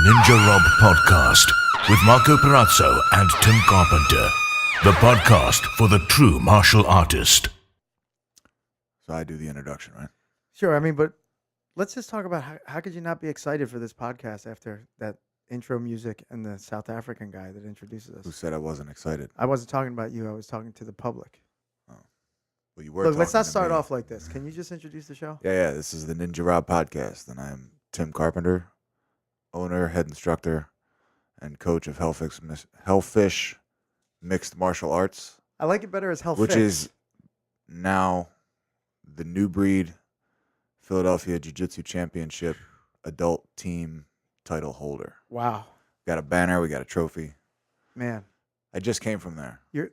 Ninja Rob Podcast with Marco Perazzo and Tim Carpenter. The podcast for the true martial artist. So I do the introduction, right? Sure. I mean, but let's just talk about how could you not be excited for this podcast after that intro music and the South African guy that introduces us? Who said I wasn't excited? I wasn't talking about you. I was talking to the public. Well, you were. Look, let's talking not to start me. off like this. Can you just introduce the show? Yeah. This is the Ninja Rob Podcast, and I'm Tim Carpenter, owner, head instructor, and coach of Hellfish Mixed Martial Arts, I like it better as Hellfish. which is now the New Breed Philadelphia Jiu Jitsu Championship adult team title holder. Wow, Got a banner. We got a trophy. man. I just came from there. You're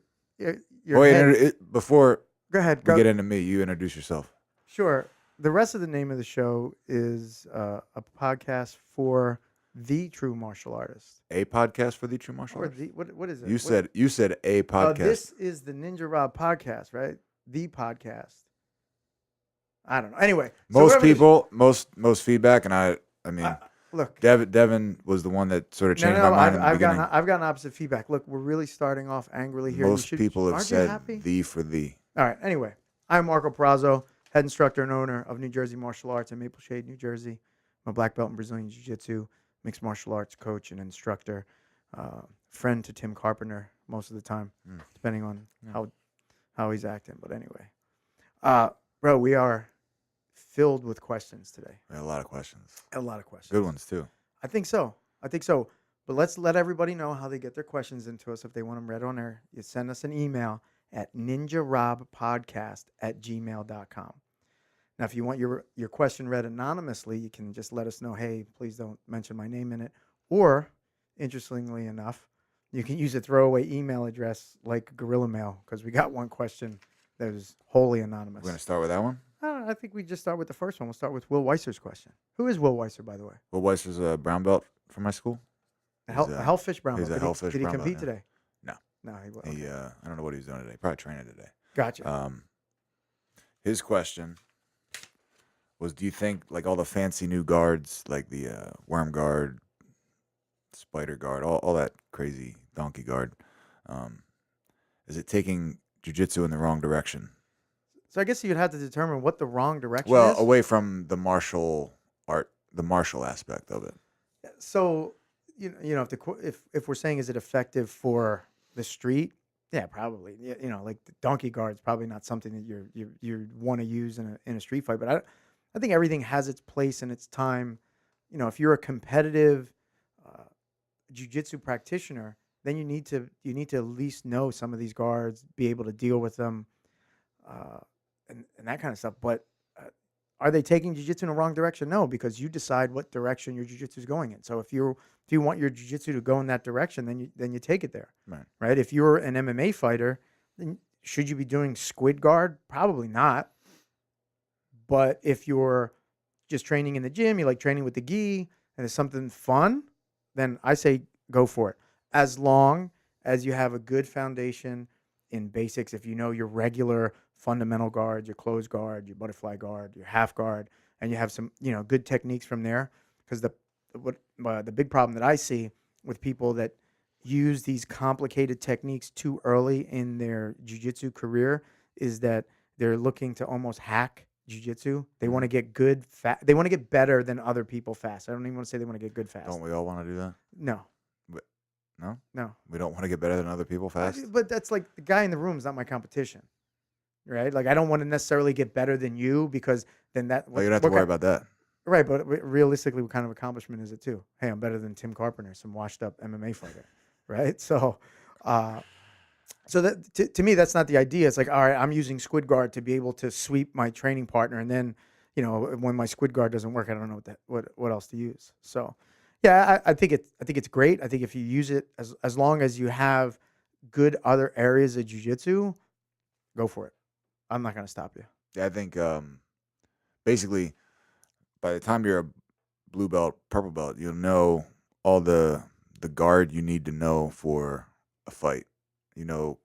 Before Go ahead. we get into me, you introduce yourself. Sure. The rest of the name of the show is a podcast for the true martial artist. A podcast for the true martial Or arts. what is it? You said a podcast. This is the Ninja Rob podcast, right? The podcast. I don't know. Anyway, so Most whoever people, most feedback, and I mean, look. Devin was the one that sort of changed my mind in the I've beginning. gotten opposite feedback. Look, we're really starting off angrily here. Most people have aren't you said happy? "the" for "the." All right. Anyway, I'm Marco Perazzo, head instructor and owner of New Jersey Martial Arts in Maple Shade, New Jersey. I'm a black belt in Brazilian Jiu Jitsu, mixed martial arts coach and instructor, friend to Tim Carpenter most of the time, depending on how he's acting. But anyway, bro, we are filled with questions today. We had a lot of questions, A lot of questions. good ones too. I think so. But let's let everybody know how they get their questions into us if they want them read on air. You send us an email at ninjarobpodcast@gmail.com. Now, if you want your question read anonymously, you can just let us know, hey, please don't mention my name in it. Or, interestingly enough, you can use a throwaway email address like Gorilla Mail, because we got one question that was wholly anonymous. We're gonna start with that one. I think we just start with the first one. We'll start with Will Weisser's question. Who is Will Weisser, by the way? Will Weisser's a brown belt from my school. A Hellfish Brown he's belt. a Hellfish Did he brown belt, compete yeah. today? No. No, he was. He, I don't know what he's doing today. Probably training today. Gotcha. His question was, do you think like all the fancy new guards, like the worm guard, spider guard, all that crazy donkey guard, is it taking jiu-jitsu in the wrong direction? So I guess you'd have to determine what the wrong direction Well, is. away from the martial art, the martial aspect of it. So if we're saying is it effective for the street? Yeah, probably. Like the donkey guard's probably not something that you want to use in a street fight. But I think everything has its place and its time. If you're a competitive jiu-jitsu practitioner, then you need to at least know some of these guards, be able to deal with them, and that kind of stuff. But are they taking jiu-jitsu in the wrong direction? No, because you decide what direction your jiu-jitsu is going in. So if you want your jiu-jitsu to go in that direction, then you take it there. Right? If you're an MMA fighter, then should you be doing squid guard? Probably not. But if you're just training in the gym, you like training with the gi, and it's something fun, then I say go for it. As long as you have a good foundation in basics, if you know your regular fundamental guard, your closed guard, your butterfly guard, your half guard, and you have some, good techniques from there. Because the big problem that I see with people that use these complicated techniques too early in their jiu-jitsu career is that they're looking to almost hack jiu-jitsu. They want to get good they want to get better than other people fast. I don't even want to say they want to get good fast. Don't we all want to do that? No. No? We don't want to get better than other people fast? But that's like the guy in the room is not my competition. Right? Like I don't want to necessarily get better than you because then that... Well, you don't have to worry about that. Right, but realistically, what kind of accomplishment is it too? Hey, I'm better than Tim Carpenter, some washed-up MMA fighter, right? So that to me, that's not the idea. It's like, all right, I'm using squid guard to be able to sweep my training partner, and then, when my squid guard doesn't work, I don't know what else to use. So, yeah, I think it's great. I think if you use it as long as you have good other areas of jiu-jitsu, go for it. I'm not going to stop you. Yeah, I think basically by the time you're a blue belt, purple belt, you'll know all the guard you need to know for a fight.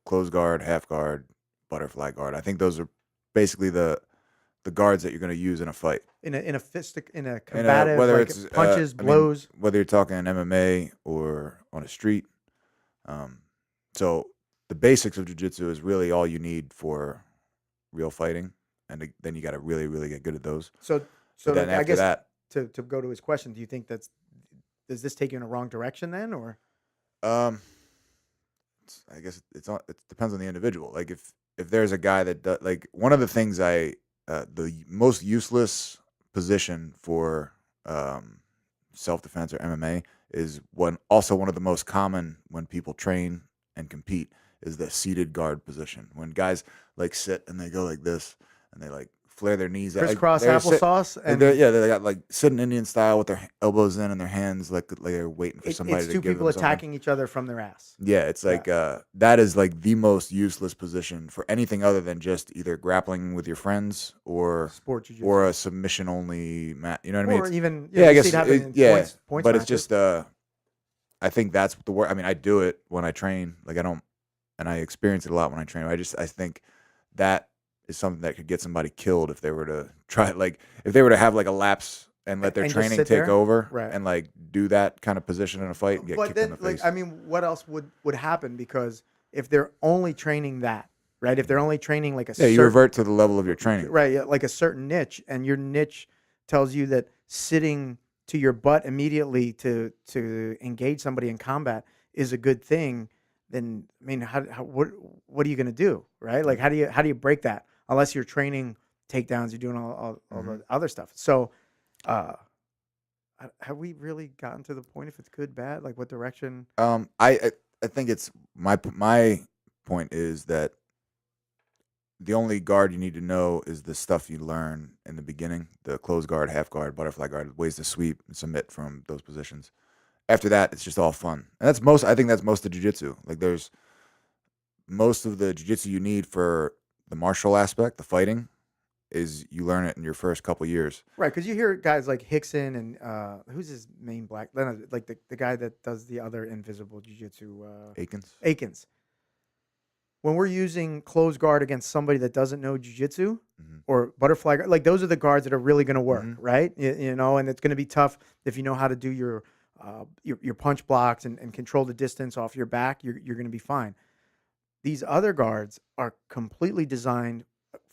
Close guard, half guard, butterfly guard. I think those are basically the the guards that you're going to use in a fight. in a combative, whether like it's punches, I mean, blows. whether you're talking MMA or on a street. So the basics of jiu-jitsu is really all you need for real fighting, and then you got to really, really get good at those. So But then like, I after guess that, to go to his question, do you think does this take you in a wrong direction then, or? I guess it depends on the individual. Like if there's a guy that does, like one of the things the most useless position for self-defense or MMA is one of the most common when people train and compete is the seated guard position. When guys like sit and they go like this and they like flare their knees out, Crisscross like, applesauce, and they got like sitting Indian style with their elbows in and their hands like they're waiting for somebody it's to two give people them something. attacking each other from their ass. Yeah, it's like that is like the most useless position for anything other than just either grappling with your friends or Sport jiu-jitsu. or a submission only match. You know what I mean? Or even I guess points but matches. it's just I think that's the word. I mean, I do it when I train. Like I don't, and I experience it a lot when I train. I think that is something that could get somebody killed if they were to try. Like if they were to have like a lapse and let their And just training sit take there? over Right. and like do that kind of position in a fight and get But kicked then, in the face. like, I mean, what else would happen? Because if they're only training that, right? If they're only training like a yeah, you certain, revert to the level of your training. right, yeah, like a certain niche, and your niche tells you that sitting to your butt immediately to engage somebody in combat is a good thing, then I mean, what are you going to do, right? Like, how do you break that unless you're training takedowns, you're doing all the other stuff. So, have we really gotten to the point if it's good, bad, like what direction? I think it's my point is that the only guard you need to know is the stuff you learn in the beginning: the closed guard, half guard, butterfly guard, ways to sweep and submit from those positions. After that, it's just all fun, and that's most. I think that's most of jiu-jitsu. Like there's most of the jiu-jitsu you need for the martial aspect, the fighting, is you learn it in your first couple years. Right, because you hear guys like Hickson and who's his main black, like the guy that does the other invisible jiu-jitsu, Akins. When we're using closed guard against somebody that doesn't know jiu-jitsu or butterfly guard, like those are the guards that are really going to work, right? You know, and it's going to be tough if you know how to do your punch blocks and control the distance off your back. You're going to be fine. These other guards are completely designed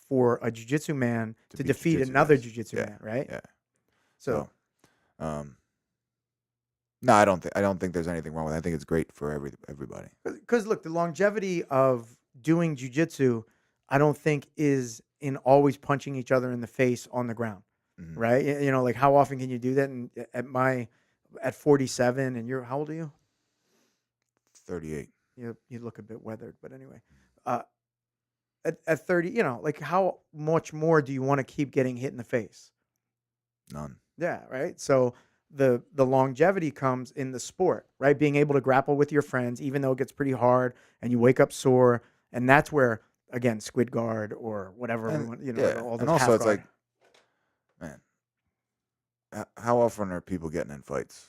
for a jiu-jitsu man to defeat another jiu-jitsu man, right? Yeah. So, no, I don't think there's anything wrong with it. I think it's great for everybody. Because look, the longevity of doing jiu-jitsu, I don't think is in always punching each other in the face on the ground, right? You know, like how often can you do that? And at 47, and how old are you? 38. You look a bit weathered, but anyway, at 30, you know, like how much more do you want to keep getting hit in the face? None. Yeah, right. So the longevity comes in the sport, right? Being able to grapple with your friends, even though it gets pretty hard, and you wake up sore, and that's where again squid guard or whatever, all and those also half it's guard. like, man, how often are people getting in fights?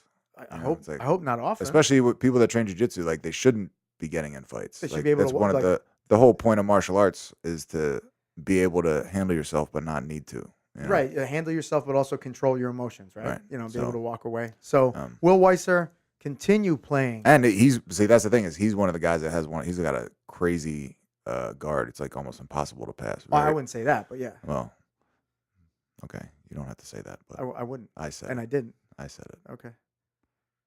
I hope not often, especially with people that train jiu-jitsu. Like they shouldn't be getting in fights. They should like, be able that's to one of the whole point of martial arts is to be able to handle yourself but not need to. You know? Right, handle yourself, but also control your emotions, right? You know, be able to walk away. So, Um, Will Weiser, continue playing. And that's the thing is he's one of the guys that has he's got a crazy guard. It's like almost impossible to pass. Well, I wouldn't say that, but yeah. Well, okay, you don't have to say that, but I wouldn't. I said and it. I didn't. I said it. Okay.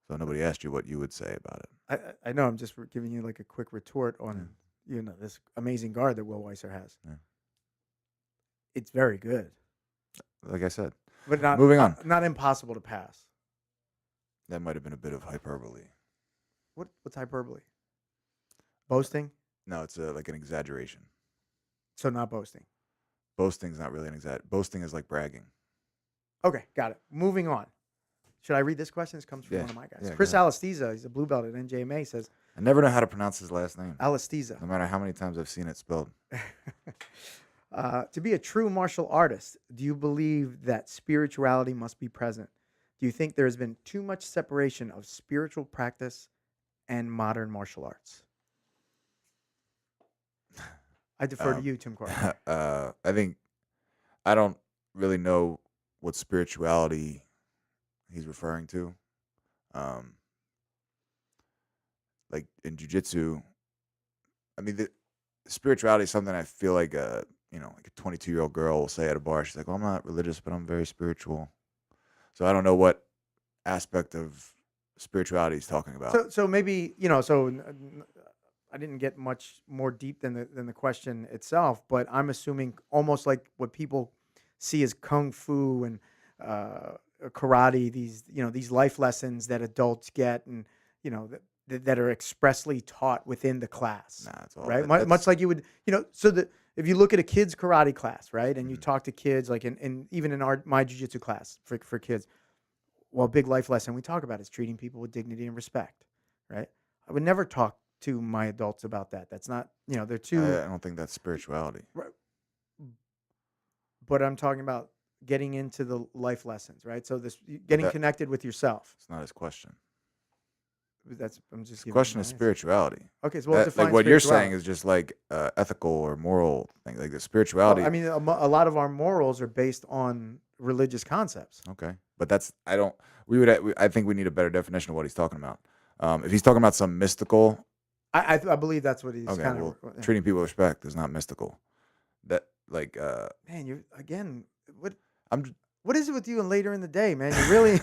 So nobody asked you what you would say about it. I know. I'm just giving you like a quick retort on this amazing guard that Will Weiser has. Yeah. It's very good, Like I said, but not moving on. Not impossible to pass. That might have been a bit of hyperbole. What's hyperbole? Boasting? No, it's like an exaggeration. So not boasting. Boasting's not really an boasting is like bragging. Okay, got it. Moving on. Should I read this question? This comes from one of my guys. Yeah, Chris Alustiza, he's a blue belt at NJMA, says, I never know how to pronounce his last name. Alustiza. No matter how many times I've seen it spelled. To be a true martial artist, do you believe that spirituality must be present? Do you think there has been too much separation of spiritual practice and modern martial arts? I defer to you, Tim Carter. I think I don't really know what spirituality he's referring to. Like in Jiu Jitsu, I mean, the spirituality is something I feel like like a 22-year-old girl will say at a bar. She's like, "Well, I'm not religious, but I'm very spiritual." So I don't know what aspect of spirituality he's talking about. So maybe I didn't get much more deep than the question itself, but I'm assuming almost like what people see as kung fu and karate, these life lessons that adults get, and that are expressly taught within the class, Nah, it's all right? that's Much like you would, so that if you look at a kid's karate class, right, and you talk to kids, like in even in my jiu-jitsu class for kids, well, a big life lesson we talk about is treating people with dignity and respect, right? I would never talk to my adults about that. That's not, they're too. I don't think that's spirituality. Right. But I'm talking about getting into the life lessons, right? So getting connected with yourself. It's not his question. I'm just His giving question my is answer. spirituality. Okay, so we'll define like what you're spirituality. saying is just like ethical or moral thing. Like the spirituality. Well, I mean, a lot of our morals are based on religious concepts. Okay, but that's I don't. I think we need a better definition of what he's talking about. If he's talking about some mystical, I believe that's what he's okay, kind well, of. treating people with respect is not mystical. That Man, you're again. I'm What is it with you and later in the day, man? You really,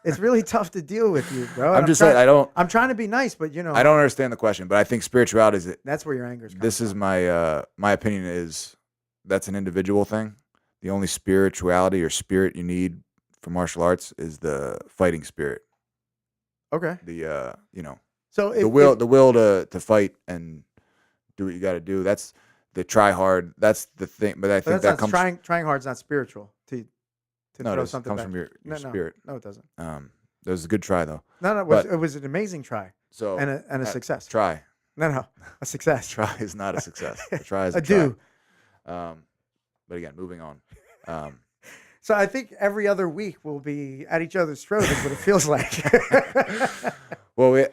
it's really tough to deal with you, bro. I'm just saying I'm trying to be nice, but I don't understand the question. But I think spirituality is that's where your anger is coming this is my my opinion is that's an individual thing. The only spirituality or spirit you need for martial arts is the fighting spirit. Okay. The So the will to fight and do what you got to do. That's the try hard. That's the thing. But I think that comes trying hard's not spiritual. To no, throw it something comes back. from your No, spirit. no, it doesn't. That was a good try though. No, it was an amazing try So and a success. Try. No, a success. Try is not a success. A try is a a try. do. But again, moving on. So I think every other week we'll be at each other's throats. Is what it feels like. Well,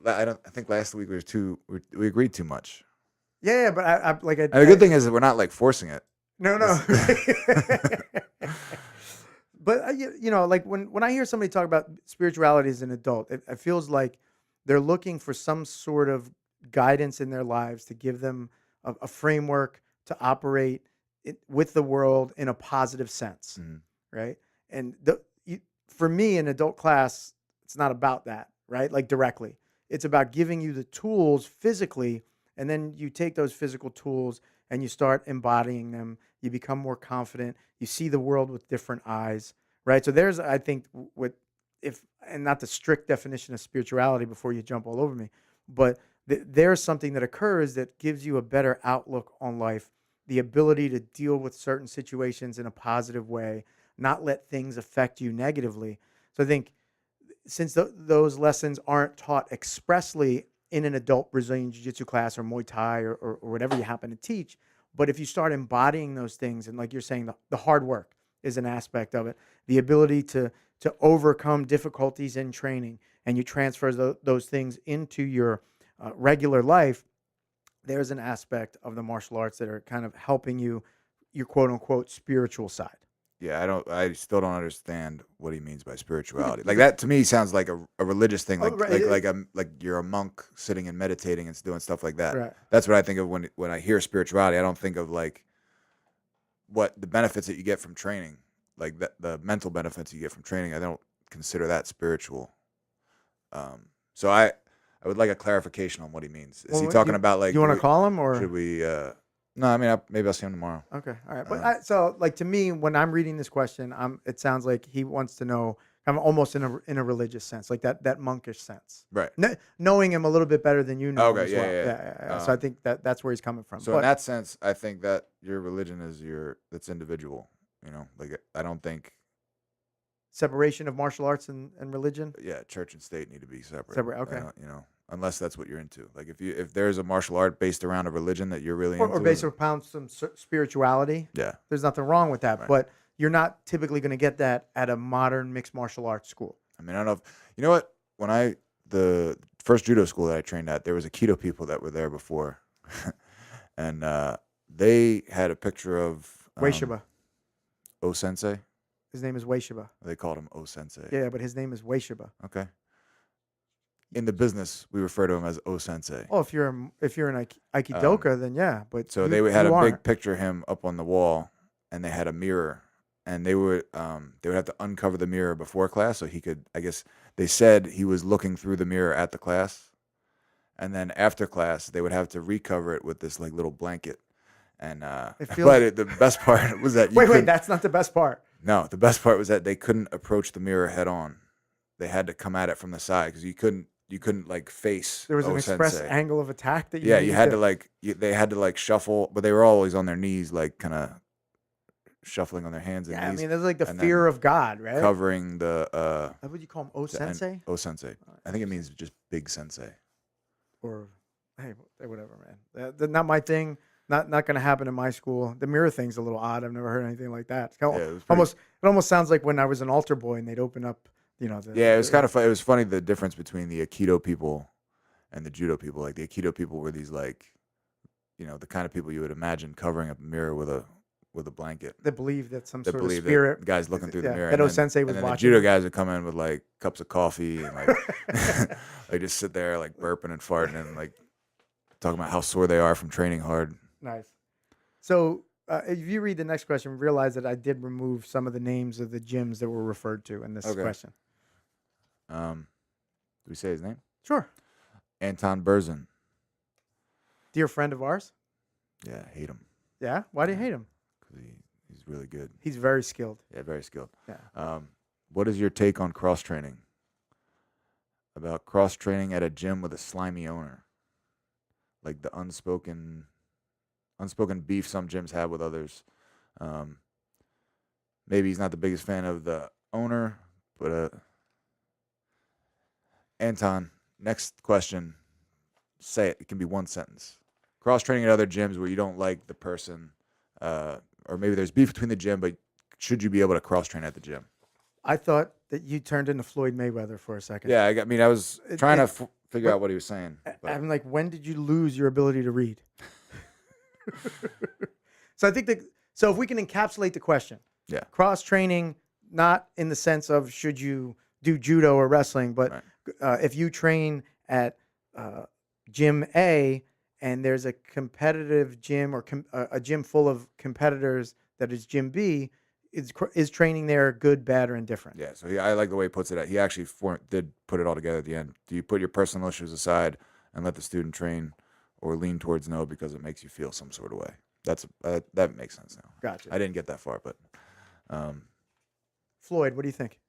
I think last week we agreed too much. Yeah, but I And the good thing is that we're not like forcing it. No. But like when I hear somebody talk about spirituality as an adult, it feels like they're looking for some sort of guidance in their lives to give them a framework to operate with the world in a positive sense, right? And for me, in adult class, it's not about that, right? Like directly, it's about giving you the tools physically, and then you take those physical tools and you start embodying them. You become more confident. You see the world with different eyes, right? So there's, I think, and not the strict definition of spirituality before you jump all over me, but there's something that occurs that gives you a better outlook on life, the ability to deal with certain situations in a positive way, not let things affect you negatively. So I think since those lessons aren't taught expressly in an adult Brazilian Jiu-Jitsu class or Muay Thai or whatever you happen to teach, but if you start embodying those things, and like you're saying, the hard work is an aspect of it, the ability to overcome difficulties in training, and you transfer those things into your regular life, there's an aspect of the martial arts that are kind of helping you, your quote unquote spiritual side. Yeah, I still don't understand what he means by spirituality. Like that to me sounds like a religious thing, like like you're a monk sitting and meditating and doing stuff like that. Right. That's what I think of when I hear spirituality. I don't think of like what the benefits that you get from training, like the mental benefits you get from training. I don't consider that spiritual. So I would like a clarification on what he means. Is he talking about like? You want to call him, or should we? No, I mean maybe I'll see him tomorrow. Okay, all right. But so like to me, when I'm reading this question, it sounds like he wants to know, kind of almost in a religious sense, like that monkish sense. Right. Knowing him a little bit better than you know. Okay. As Yeah, well. yeah. So I think that's where he's coming from. So in that sense, I think that your religion is that's individual. Like I don't think separation of martial arts and religion. Yeah, church and state need to be separate. Okay. Unless that's what you're into. Like if there's a martial art based around a religion that you're really into, or based upon some spirituality. Yeah, there's nothing wrong with that. Right. But you're not typically going to get that at a modern mixed martial arts school. I mean, I don't know you know what? When the first judo school that I trained at, there was Aikido people that were there before, and they had a picture of Weishiba. O Sensei? His name is Weishiba. They called him O Sensei. Yeah, but his name is Weishiba. Okay. In the business, we refer to him as O Sensei. Oh, if you're an Aikidoka, then yeah. But So you, had you a big aren't. picture of him up on the wall, and they had a mirror, and they would have to uncover the mirror before class so he could. I guess they said he was looking through the mirror at the class, and then after class they would have to recover it with this like little blanket. And the best part was that wait, that's not the best part. No, the best part was that they couldn't approach the mirror head on. They had to come at it from the side because you couldn't like face. There was an O express Sensei. angle of attack that you. Yeah, you had to they had to like shuffle, but they were always on their knees, like kind of shuffling on their hands and Yeah, knees. I mean, there's like the and fear then of God, right? covering the. What would you call him? O the end- Sensei? O Sensei. I think it means just big sensei. Or hey, whatever, man. That's not my thing. Not going to happen in my school. The mirror thing's a little odd. I've never heard anything like that. It's kind of, Yeah, it was it almost sounds like when I was an altar boy and they'd open up, you know. Yeah, it was kind of fun. It was funny the difference between the Aikido people and the Judo people. Like the Aikido people were these like, the kind of people you would imagine covering up a mirror with a blanket. They believe that some That sort of believe spirit. that guys looking through the mirror. That and O-sensei was then watching. The Judo guys would come in with like cups of coffee and like they just sit there like burping and farting and like talking about how sore they are from training hard. Nice. So if you read the next question, realize that I did remove some of the names of the gyms that were referred to in this question. Do we say his name? Sure. Anton Berzin. Dear friend of ours. Yeah, I hate him. Yeah? Why do you hate him? Because he's really good. He's very skilled. Yeah, very skilled. Yeah. What is your take on cross training? About cross training at a gym with a slimy owner, like the unspoken beef some gyms have with others. Maybe he's not the biggest fan of the owner, but Anton, next question. Say it. It can be one sentence. Cross training at other gyms where you don't like the person, or maybe there's beef between the gym, but should you be able to cross train at the gym? I thought that you turned into Floyd Mayweather for a second. Yeah, I was trying to figure out what he was saying. But. I'm like, when did you lose your ability to read? So I think so if we can encapsulate the question, yeah, cross training, not in the sense of should you do judo or wrestling, but right. If you train at gym A and there's a competitive gym or a gym full of competitors that is gym B, is training there good, bad, or indifferent? Yeah, so I like the way he puts it. He actually did put it all together at the end. Do you put your personal issues aside and let the student train, or lean towards no because it makes you feel some sort of way? That makes sense now. Gotcha. I didn't get that far, but Floyd, what do you think?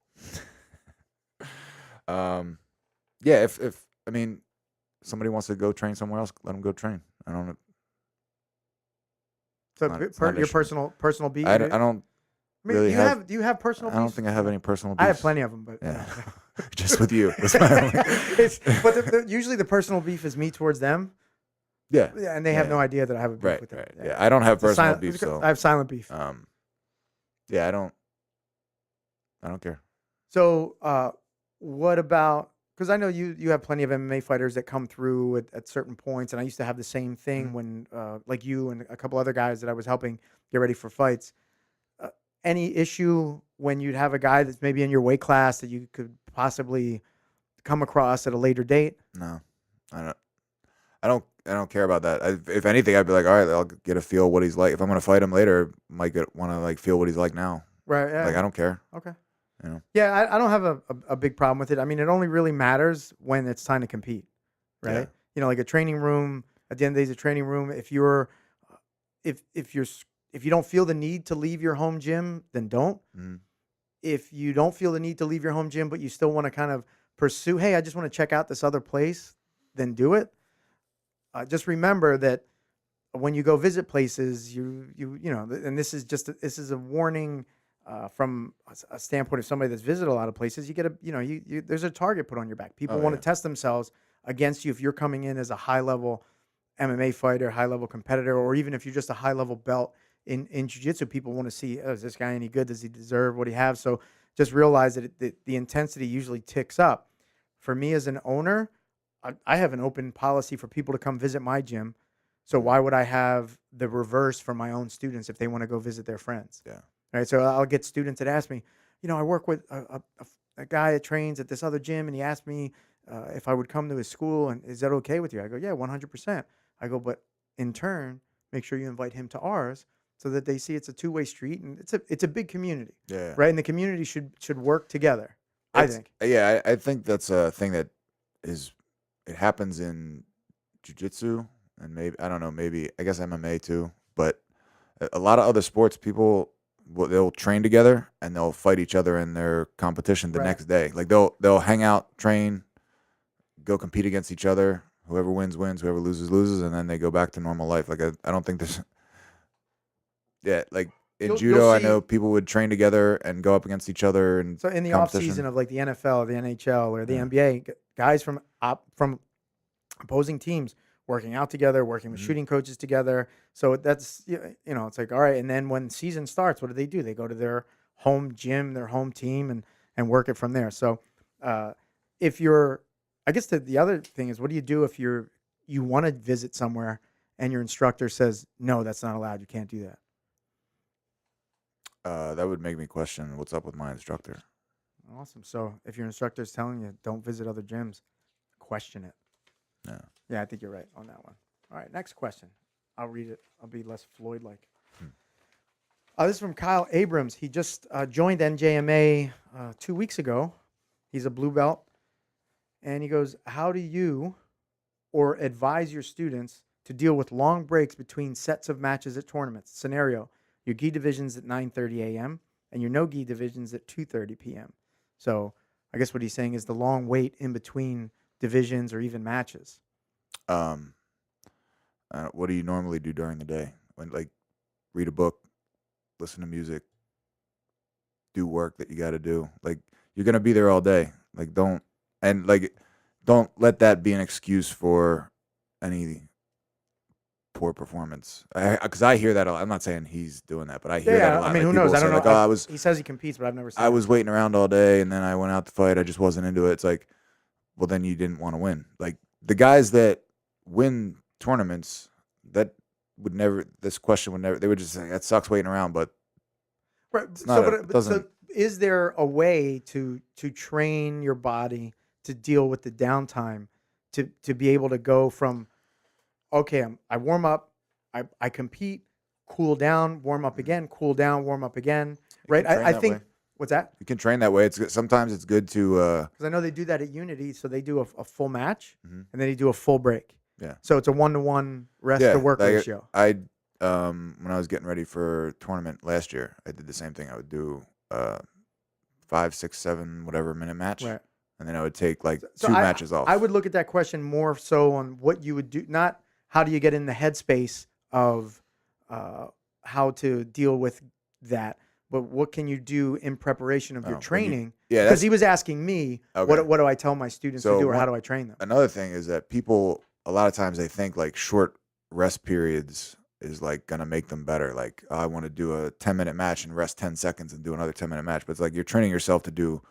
Yeah, if I mean somebody wants to go train somewhere else, let them go train. I don't. So It's not an your issue. personal beef. I don't really do you have personal beefs? I don't think I have any personal beefs. I have plenty of them, but yeah, just with you. That's my only. But usually the personal beef is me towards them. Yeah, and they have no idea that I have a beef with them. Right. Yeah, I don't have personal beef, so I have silent beef. Yeah, I don't care. So, what about? Because I know you have plenty of MMA fighters that come through at certain points, and I used to have the same thing when, like you and a couple other guys that I was helping get ready for fights. Any issue when you'd have a guy that's maybe in your weight class that you could possibly come across at a later date? No, I don't care about that. If anything, I'd be like, all right, I'll get a feel what he's like. If I'm gonna fight him later, might want to like feel what he's like now. Right. Yeah. Like I don't care. Okay. You know. Yeah, I don't have a big problem with it. I mean, it only really matters when it's time to compete, right? Yeah. You know, like a training room. At the end of the day, it's a training room. If you don't feel the need to leave your home gym, then don't. Mm-hmm. If you don't feel the need to leave your home gym, but you still want to kind of pursue, hey, I just want to check out this other place, then do it. Just remember that when you go visit places, you know, and this is a warning from a standpoint of somebody that's visited a lot of places. You get there's a target put on your back. People want to test themselves against you if you're coming in as a high level MMA fighter, high level competitor, or even if you're just a high level belt in Jiu Jitsu. People want to see, is this guy any good? Does he deserve what he has? So just realize that the intensity usually ticks up. For me as an owner, I have an open policy for people to come visit my gym. So why would I have the reverse for my own students if they want to go visit their friends? Yeah. right? So I'll get students that ask me, I work with a guy that trains at this other gym, and he asked me if I would come to his school, and is that okay with you? I go, yeah, 100%. I go, but in turn, make sure you invite him to ours so that they see it's a two-way street, and it's a big community, Yeah. right? And the community should work together. I think. Yeah, I think that's a thing that it happens in Jiu Jitsu and maybe, I don't know, maybe, I guess MMA too. But a lot of other sports, people, they'll train together and they'll fight each other in their competition the Right. next day. Like they'll hang out, train, go compete against each other. Whoever wins, wins. Whoever loses, loses. And then they go back to normal life. Like I don't think there's, yeah, like in You'll judo, I see- know people would train together and go up against each other. And So in the off competition. season of like the NFL, or the NHL, or the Yeah. NBA, guys from opposing teams working out together, working with Mhm. shooting coaches together. So that's it's like, all right. And then when season starts, what do? They go to their home gym, their home team, and work it from there. So if you're, I guess the other thing is, what do you do if you want to visit somewhere and your instructor says, no, that's not allowed. You can't do that. That would make me question what's up with my instructor. Awesome. So if your instructor is telling you don't visit other gyms, question it. Yeah. Yeah, I think you're right on that one. All right, next question. I'll read it. I'll be less Floyd-like. This is from Kyle Abrams. He just joined NJMA 2 weeks ago. He's a blue belt. And he goes, how do you or advise your students to deal with long breaks between sets of matches at tournaments? Scenario, your gi division's at 9:30 a.m. and your no gi division's at 2:30 p.m. So I guess what he's saying is the long wait in between divisions or even matches. What do you normally do during the day? When read a book, listen to music, do work that you got to do. Like you're gonna be there all day. Don't let that be an excuse for any poor performance. Because I hear that a lot. I'm not saying he's doing that, but I hear that a lot. I mean, who people knows? I say, don't know. Like, he says he competes, but I've never seen I it. was waiting around all day, and then I went out to fight. I just wasn't into it. It's like, well, then you didn't want to win. Like the guys that win tournaments, that would never. This question would never. They would just say that sucks waiting around, but Right. it's not. So is there a way to train your body to deal with the downtime, to be able to go from, okay, I warm up, I compete, cool down, warm up again, cool down, warm up again, right? can train I that think way. what's that? You can train that way. Sometimes it's good to. Because I know they do that at Unity, so they do a full match Mhm. and then they do a full break. Yeah. So it's a 1-to-1 rest to work ratio. When I was getting ready for a tournament last year, I did the same thing. I would do 5, 6, 7, whatever minute match, Right. and then I would take So two matches off. I would look at that question more so on what you would do, not how do you get in the headspace of how to deal with that, but what can you do in preparation of your when you- training? Yeah, Because he was asking me, Okay. what do I tell my students So to do, or one- how do I train them? Another thing is that people a lot of times they think short rest periods is gonna make them better. Like I want to do a 10-minute match and rest 10 seconds and do another 10-minute match, but it's like you're training yourself to do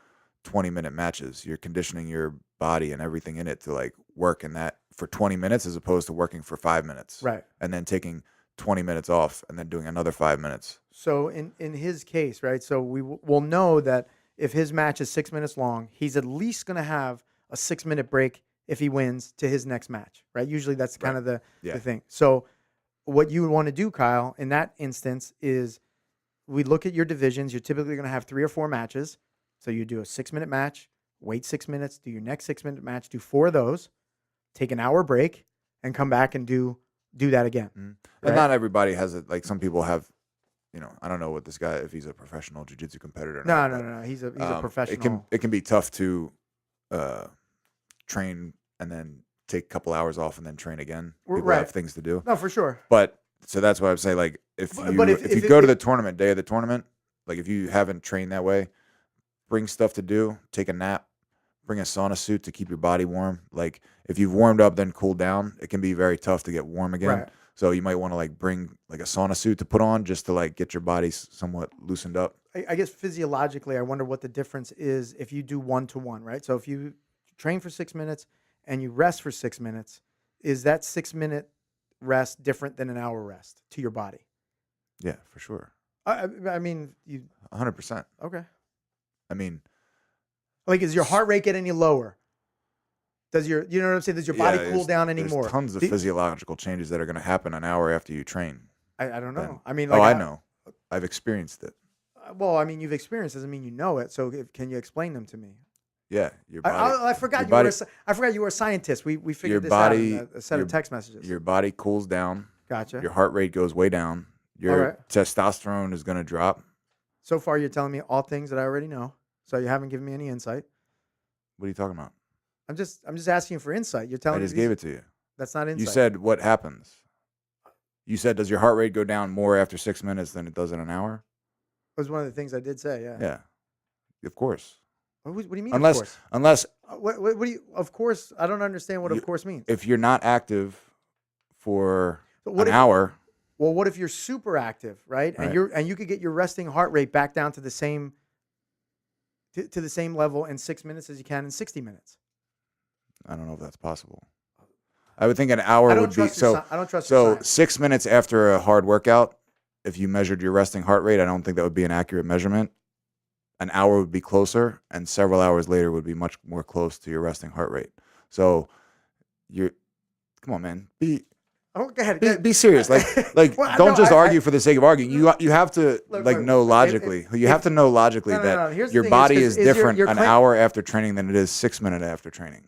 20-minute matches. You're conditioning your body and everything in it to work in that for 20 minutes as opposed to working for 5 minutes. Right. And then taking 20 minutes off and then doing another 5 minutes. So in his case, right? So we will know that if his match is 6 minutes long, he's at least going to have a 6-minute break if he wins to his next match, right? Usually that's kind of the thing. So what you would want to do, Kyle, in that instance is we look at your divisions. You're typically going to have 3 or 4 matches. So you do a 6-minute match, wait 6 minutes, do your next 6-minute match, do 4 of those, take an hour break, and come back and do that again. Mm-hmm. Right? And not everybody has it. Some people have, I don't know what this guy, if he's a professional jiu-jitsu competitor or not. No. He's a professional. It can be tough to train and then take a couple hours off and then train again. People Right. have things to do. No, for sure. But so that's why I would say if you go to the tournament, day of the tournament, if you haven't trained that way, bring stuff to do, take a nap, bring a sauna suit to keep your body warm. If you've warmed up, then cool down. It can be very tough to get warm again. Right. So you might want to bring a sauna suit to put on just to get your body somewhat loosened up. I guess physiologically, I wonder what the difference is if you do 1-to-1, right? So if you train for 6 minutes and you rest for 6 minutes, is that 6-minute rest different than an hour rest to your body? Yeah, for sure. I mean, 100%. okay. I mean, Like, is your heart rate get any lower? Does you know what I'm saying? Does your body cool down there's anymore? tons of physiological changes that are going to happen an hour after you train. I don't know. Then. I mean, Oh, like, I know. I've experienced it. Well, I mean, you've experienced doesn't mean you know it. So can you explain them to me? Yeah, your body. I forgot your you body, were. I forgot you were a scientist. We your figured this body, out in a set of text messages. Your body cools down. Gotcha. Your heart rate goes way down. Your right. testosterone is going to drop. So far, you're telling me all things that I already know. So you haven't given me any insight. What are you talking about? I'm just asking you for insight. You're telling I me just gave it to you. That's not insight. You said what happens. You said, does your heart rate go down more after 6 minutes than it does in an hour? That was one of the things I did say. Yeah. Yeah, of course. What do you mean? Unless, of course? unless What do you? Of course, I don't understand what of course means. if you're not active for an hour. Well, what if you're super active, right? Right. And you could get your resting heart rate back down to the same to the same level in 6 minutes as you can in 60 minutes. I don't know if that's possible. I would think an hour would be so. I don't trust. So 6 minutes after a hard workout, if you measured your resting heart rate, I don't think that would be an accurate measurement. An hour would be closer, and several hours later would be much more close to your resting heart rate. So come on, man, go ahead. be serious. Like Well, don't no, just argue for the sake of arguing. You have to know logically. You have to know logically that Here's the your thing body is is different your an hour after training than it is 6 minutes after training.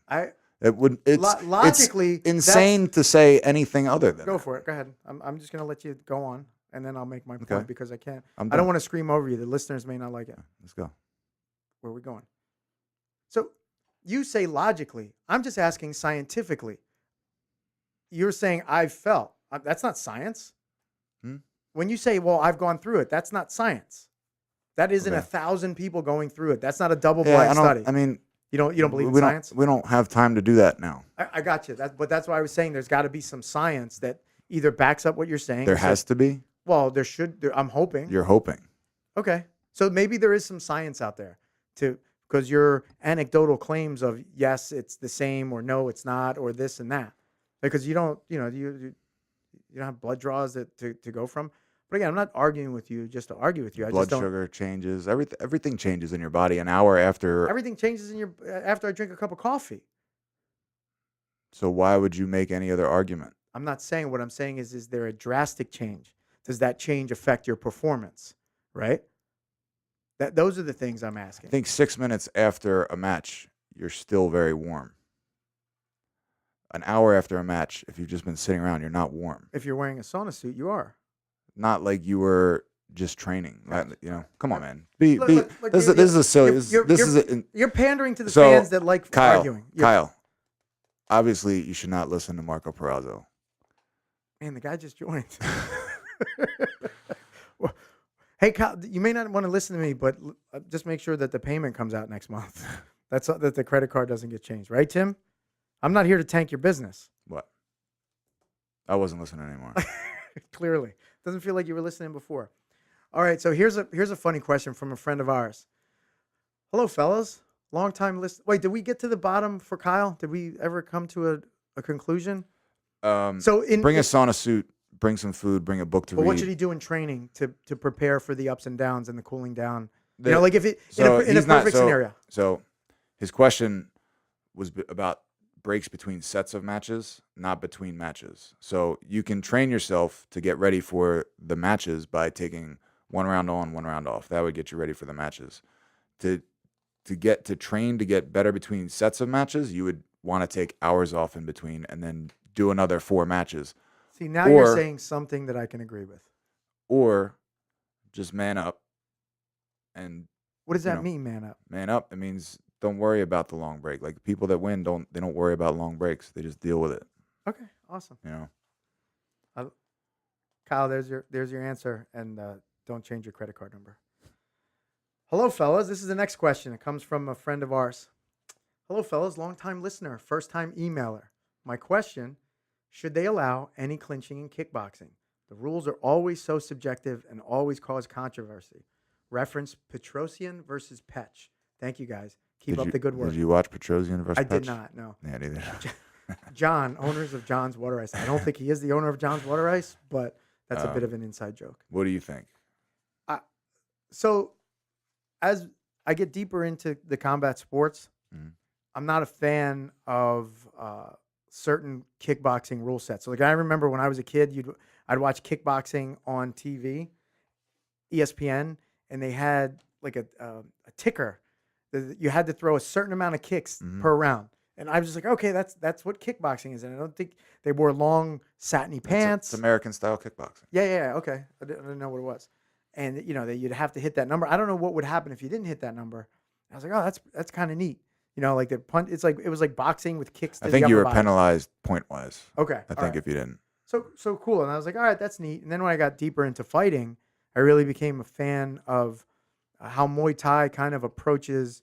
It's logically insane to say anything other than go that. for it. Go ahead. I'm just gonna let you go on, and then I'll make my point Okay. because I can't. I'm I don't done. want to scream over you. The listeners may not like it. Let's go. Where are we going? So you say logically. I'm just asking scientifically. You're saying I've felt. That's not science. When you say, well, I've gone through it, that's not science. That isn't 1,000 people going through it. That's not a double-blind study. I mean, you don't believe in science? We don't have time to do that now. I got you. But that's why I was saying there's got to be some science that either backs up what you're saying. There has to be. Well, there should. I'm hoping. You're hoping. Okay. So maybe there is some science out there because your anecdotal claims of yes, it's the same or no, it's not or this and that because you don't have blood draws to go from. But again, I'm not arguing with you just to argue with you. Blood sugar changes. Everything changes in your body an hour after. Everything changes after I drink a cup of coffee. So why would you make any other argument? I'm not saying. What I'm saying is there a drastic change? Does that change affect your performance? Right? Those are the things I'm asking. I think 6 minutes after a match, you're still very warm. An hour after a match, if you've just been sitting around, you're not warm. If you're wearing a sauna suit, you are. Not like you were just training. Right. Come on, man. Look, This is a silly. You're pandering to the fans that like arguing. Kyle, obviously, you should not listen to Marco Perazzo. Man, the guy just joined. Well, hey, Kyle, you may not want to listen to me, but just make sure that the payment comes out next month. That the credit card doesn't get changed, right, Tim? I'm not here to tank your business. What? I wasn't listening anymore. Clearly, doesn't feel like you were listening before. All right, so here's a funny question from a friend of ours. Hello, fellas. Long time listen. Wait, did we get to the bottom for Kyle? Did we ever come to a conclusion? Bring a sauna suit, bring some food, bring a book to read. What should he do in training to prepare for the ups and downs and the cooling down? Like if it in a perfect scenario. So his question was about breaks between sets of matches, not between matches. So you can train yourself to get ready for the matches by taking one round on, one round off. That would get you ready for the matches. To train to get better between sets of matches, you would want to take hours off in between and then do another 4 matches. See, now you're saying something that I can agree with. Or just man up. And what does that mean, man up? Man up, it means don't worry about the long break. Like people that win don't worry about long breaks. They just deal with it. Okay, awesome. Kyle, there's your answer, and don't change your credit card number. Hello, fellas. This is the next question. It comes from a friend of ours. Hello, fellas. Long-time listener, first-time emailer. My question, should they allow any clinching in kickboxing? The rules are always so subjective and always cause controversy. Reference Petrosian versus Petch. Thank you, guys. Keep up the good work. Did you watch Petrosian versus Petch? I did not, no. Yeah, neither. John, owners of John's Water Ice. I don't think he is the owner of John's Water Ice, but that's a bit of an inside joke. What do you think? So as I get deeper into the combat sports, Mhm. I'm not a fan of certain kickboxing rule sets. So like I remember when I was a kid, I'd watch kickboxing on TV, ESPN, and they had like a ticker that you had to throw a certain amount of kicks Mhm. per round. And I was just like, okay, that's what kickboxing is. And I don't think they wore long satiny It's pants. American style kickboxing. Yeah, okay. I didn't know what it was. And that you'd have to hit that number. I don't know what would happen if you didn't hit that number. I was like, oh, that's kind of neat. Like the punt. It's like it was like boxing with kicks. To I think the you upper were body. penalized point wise. Okay, I all think right. if you didn't. So cool. And I was like, all right, that's neat. And then when I got deeper into fighting, I really became a fan of how Muay Thai kind of approaches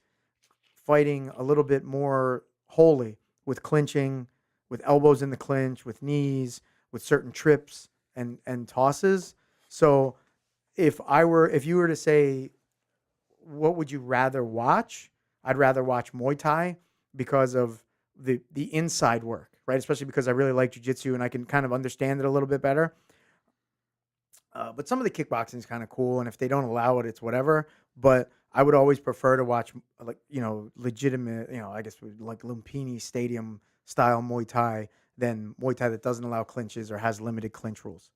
fighting a little bit more wholly with clinching, with elbows in the clinch, with knees, with certain trips and tosses. So if you were to say, what would you rather watch? I'd rather watch Muay Thai because of the inside work, right? Especially because I really like Jiu Jitsu and I can kind of understand it a little bit better. But some of the kickboxing is kind of cool, and if they don't allow it, it's whatever. But I would always prefer to watch legitimate, I guess like Lumpini Stadium style Muay Thai than Muay Thai that doesn't allow clinches or has limited clinch rules.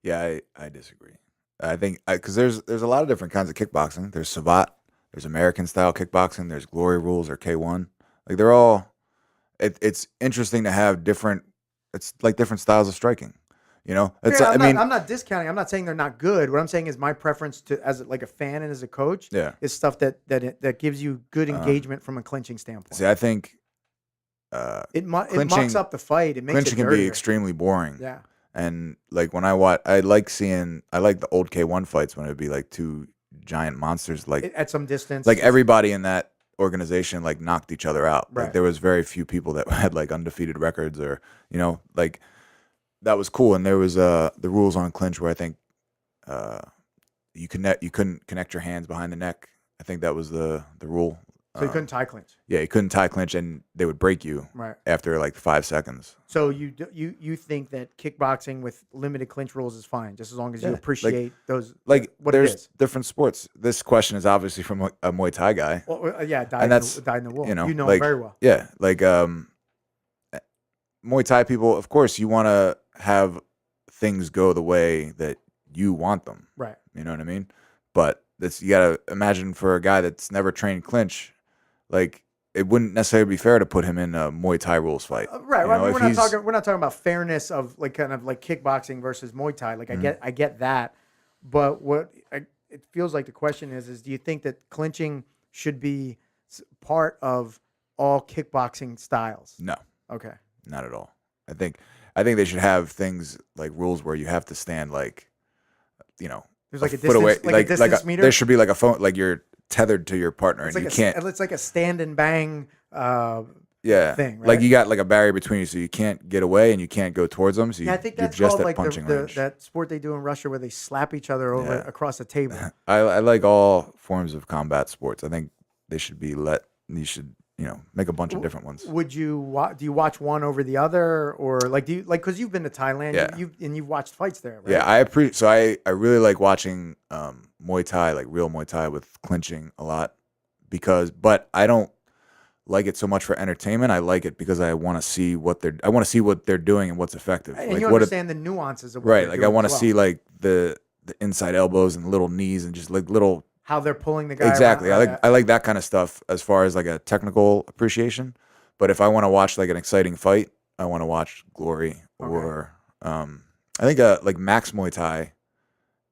Yeah, I disagree. I think because there's a lot of different kinds of kickboxing. There's Savat, there's American style kickboxing, there's Glory Rules or K1. Like they're all. It's interesting to have different. It's like different styles of striking. It's. Yeah, I mean, I'm not discounting. I'm not saying they're not good. What I'm saying is my preference as like a fan and as a coach yeah. is stuff that gives you good engagement from a clinching standpoint. See, I think it mucks up the fight. It makes clinching it can dirtier. be extremely boring. Yeah. And like when I watch, I like the old K1 fights when it would be like two giant monsters, like At some distance. like everybody in that organization like knocked each other out. Right. Like there was very few people that had like undefeated records or like that was cool. And there was the rules on clinch where I think you couldn't connect your hands behind the neck. I think that was the rule. So you couldn't tie clinch. Yeah, you couldn't tie clinch, and they would break you Right. after like 5 seconds. So you think that kickboxing with limited clinch rules is fine, just as long as you Yeah, appreciate those. Like what it there's is. different sports. This question is obviously from a Muay Thai guy. Well, yeah, and that's died in the wool. You know like, him very well. Yeah, like Muay Thai people. Of course, you want to have things go the way that you want them. Right. You know what I mean? But you gotta imagine for a guy that's never trained clinch, like. It wouldn't necessarily be fair to put him in a Muay Thai rules fight. Right. I mean, we're not talking about fairness of like kind of like kickboxing versus Muay Thai. Like I get that, but it feels like the question is do you think that clinching should be part of all kickboxing styles? No. Okay. Not at all. I think they should have things like rules where you have to stand like, there's like a foot away, distance, like a distance meter. There should be like a phone, like you're tethered to your partner, It's and like you can't. It's like a stand and bang. Thing, right? Like you got like a barrier between you, so you can't get away and you can't go towards them. So I think that's you're just called at like punching range. that sport they do in Russia where they slap each other over across a table. I like all forms of combat sports. I think they should be You should make a bunch of different ones. Would you do you watch one over the other, or like do you like because you've been to Thailand? Yeah. You've watched fights there, right? Yeah, I really like watching Muay Thai, like real Muay Thai with clinching a lot but I don't like it so much for entertainment. I like it because I want to see what they're doing and what's effective. And like you understand the nuances of what right. they're Like I doing want to as well. see like the inside elbows and little knees and just like little how they're pulling the guy exactly. around. I like that kind of stuff as far as like a technical appreciation. But if I want to watch like an exciting fight, I want to watch Glory or I think like Max Muay Thai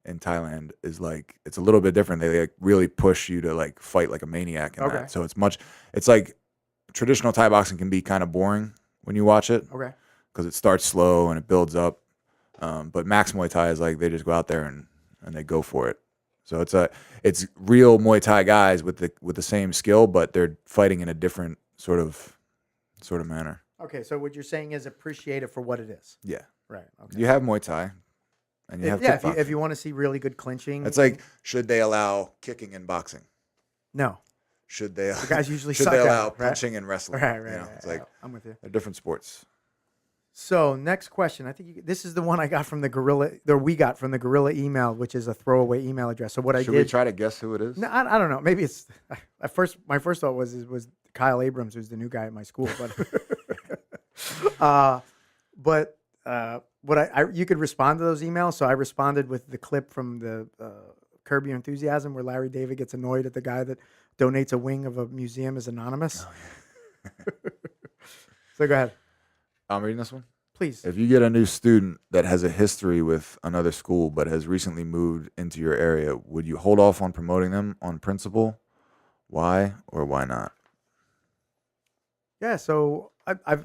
in Thailand is like it's a little bit different. They like really push you to like fight like a maniac in that. So it's like traditional Thai boxing can be kind of boring when you watch it. Okay. Because it starts slow and it builds up. But Max Muay Thai is like they just go out there and they go for it. So it's real Muay Thai guys with the same skill, but they're fighting in a different sort of manner. Okay, so what you're saying is appreciate it for what it is. Yeah. Right. Okay. You have Muay Thai. And you have kickboxing. if you want to see really good clinching, It's like, should they allow kicking in boxing? no. Should they? The guys usually should suck they at allow it, right? punching and wrestling? Right. It's like I'm with you. they're different sports. So next question. I think this is the one I got from the Gorilla, or we got from the Gorilla email, which is a throwaway email address. So what I Should did, we try to guess who it is? no, I don't know. Maybe it's my first thought was Kyle Abrams, who's the new guy at my school, but what you could respond to those emails. So I responded with the clip from the Curb Your Enthusiasm where Larry David gets annoyed at the guy that donates a wing of a museum as anonymous. Oh, yeah. So go ahead, I'm reading this one. please. If you get a new student that has a history with another school but has recently moved into your area, would you hold off on promoting them on principle? Why or why not? Yeah, so I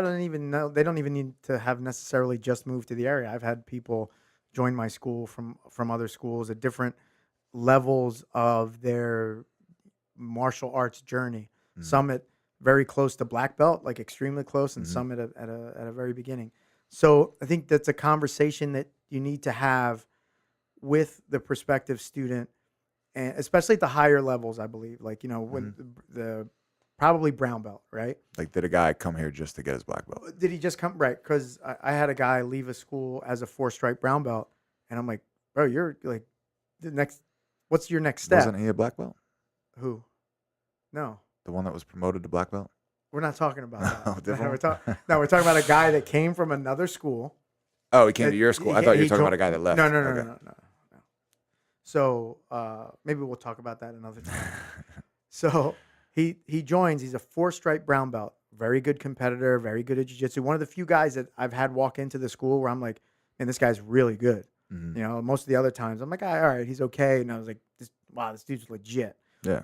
don't even know. They don't even need to have necessarily just moved to the area. I've had people join my school from other schools at different levels of their martial arts journey. Mm. Some at very close to black belt, like extremely close, and Mhm. some at a very beginning. So I think that's a conversation that you need to have with the prospective student, and especially at the higher levels. I believe, like when the probably brown belt, right? Like, did a guy come here just to get his black belt? Did he just come right? Because I had a guy leave a school as a 4-stripe brown belt, and I'm like, bro, you're like the next. What's your next step? Wasn't he a black belt? Who? No, The one that was promoted to black belt? we're not talking about that. Oh, different one? No, we're talking about a guy that came from another school. Oh, he came to your school. I thought you were talking about a guy that left. No, no. Okay. So maybe we'll talk about that another time. So he joins. He's a 4-stripe brown belt. Very good competitor. Very good at jiu-jitsu. One of the few guys that I've had walk into the school where I'm like, man, this guy's really good. Mhm. Most of the other times I'm like, all right, he's okay. And I was like, wow, this dude's legit. Yeah.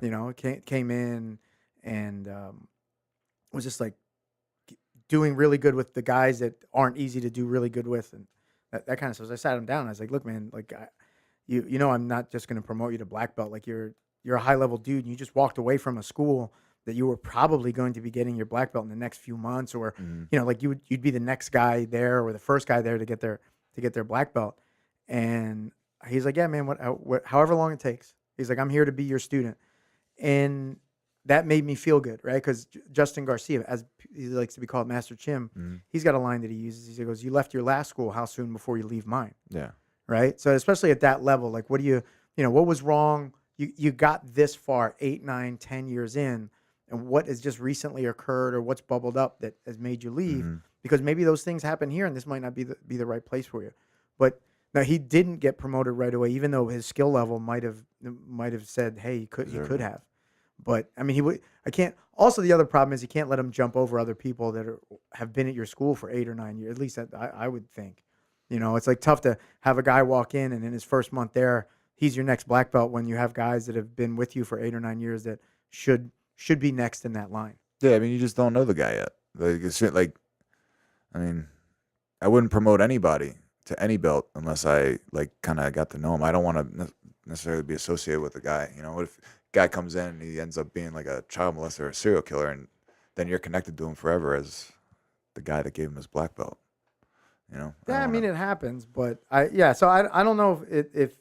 Came in and was just like doing really good with the guys that aren't easy to do really good with, and that kind of stuff. So I sat him down. I was like, look, man, like I'm not just going to promote you to black belt. Like you're a high level dude, and you just walked away from a school that you were probably going to be getting your black belt in the next few months, or like you'd be the next guy there or the first guy there to get their black belt. And he's like, yeah, man, however long it takes. He's like, I'm here to be your student. And that made me feel good, right? Because Justin Garcia, as he likes to be called, Master Chim, he's got a line that he uses. He goes, you left your last school, how soon before you leave mine? Yeah. Right? So especially at that level, like what was wrong? You got this far, 8, 9, 10 years in, and what has just recently occurred or what's bubbled up that has made you leave? Because maybe those things happen here and this might not be the right place for you. But now he didn't get promoted right away, even though his skill level might have said, hey, he could have. But I mean, I can't. Also, the other problem is you can't let him jump over other people that have been at your school for 8 or 9 years. At least I would think. It's like tough to have a guy walk in and in his first month there, he's your next black belt when you have guys that have been with you for 8 or 9 years that should be next in that line. Yeah, I mean, you just don't know the guy yet. I mean, I wouldn't promote anybody to any belt unless I kind of got to know him. I don't want to necessarily be associated with the guy. What if a guy comes in and he ends up being like a child molester or a serial killer, and then you're connected to him forever as the guy that gave him his black belt? Yeah, I mean, it happens, but so I don't know if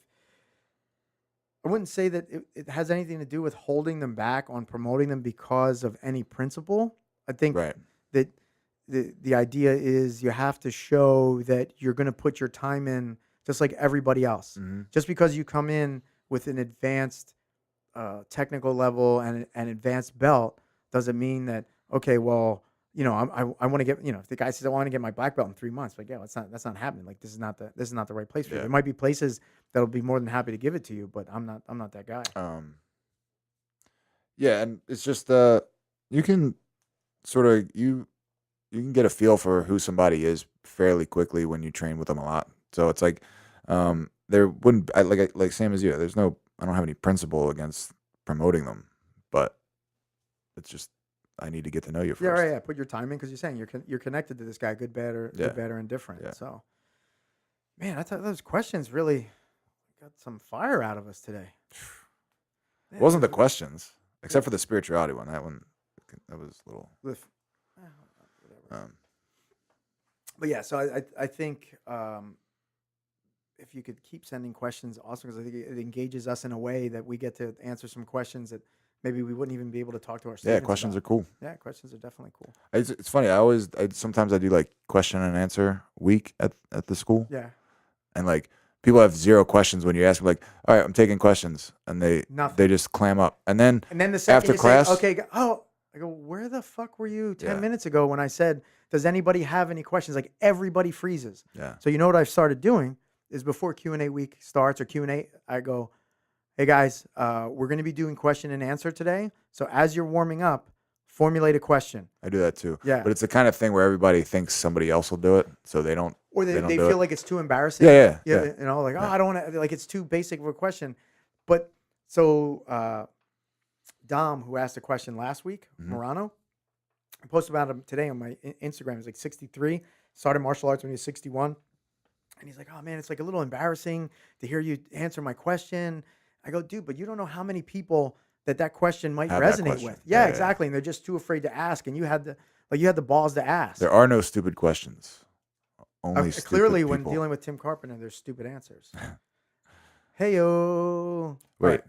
I wouldn't say that it has anything to do with holding them back on promoting them because of any principle. I think that the idea is you have to show that you're going to put your time in just like everybody else. Just because you come in with an advanced technical level and an advanced belt doesn't mean that, okay, well, I want to get, if the guy says I want to get my black belt in 3 months, like, yeah, that's not happening. Like, this is not the right place for you. There might be places that'll be more than happy to give it to you, but I'm not that guy. Yeah, and it's just you can sort of you can get a feel for who somebody is fairly quickly when you train with them a lot. So it's like there wouldn't like same as you. I don't have any principle against promoting them, but it's just I need to get to know you first. Yeah, right. Yeah, put your time in because you're saying you're connected to this guy, good, bad, or indifferent. Yeah. So, man, I thought those questions really got some fire out of us today. It wasn't the questions, except for the spirituality one. That was a little. Whatever. But yeah, so I think if you could keep sending questions, also because I think it engages us in a way that we get to answer some questions that maybe we wouldn't even be able to talk to our Yeah, students. questions are about. cool. Yeah, questions are definitely cool. It's funny. Sometimes I do like question and answer week at the school, Yeah, and like people have zero questions when you ask them. Like, all right, I'm taking questions, and they Nothing. just clam up, and then the second after you class, say, okay, I go, where the fuck were you 10 Yeah. minutes ago when I said, does anybody have any questions? Like everybody freezes. yeah, So you know what I've started doing is before Q&A week starts or Q&A, I go, hey guys, we're going to be doing question and answer today. So as you're warming up, formulate a question. I do that too. Yeah. But it's the kind of thing where everybody thinks somebody else will do it, so they don't. Or they don't feel do it. like it's too embarrassing. Yeah. You know, like, oh, I don't want to, like, it's too basic of a question. But so Dom, who asked a question last week, Morano, I posted about him today on my Instagram. He's like 63, started martial arts when he was 61. And he's like, oh man, it's like a little embarrassing to hear you answer my question. I go, dude, but you don't know how many people that question might Have that resonate question. with. Yeah, Yeah. exactly. And they're just too afraid to ask. And you had the balls to ask. There are no stupid questions. Only stupid Clearly, when people. dealing with Tim Carpenter, there's stupid answers. Hey yo. Wait.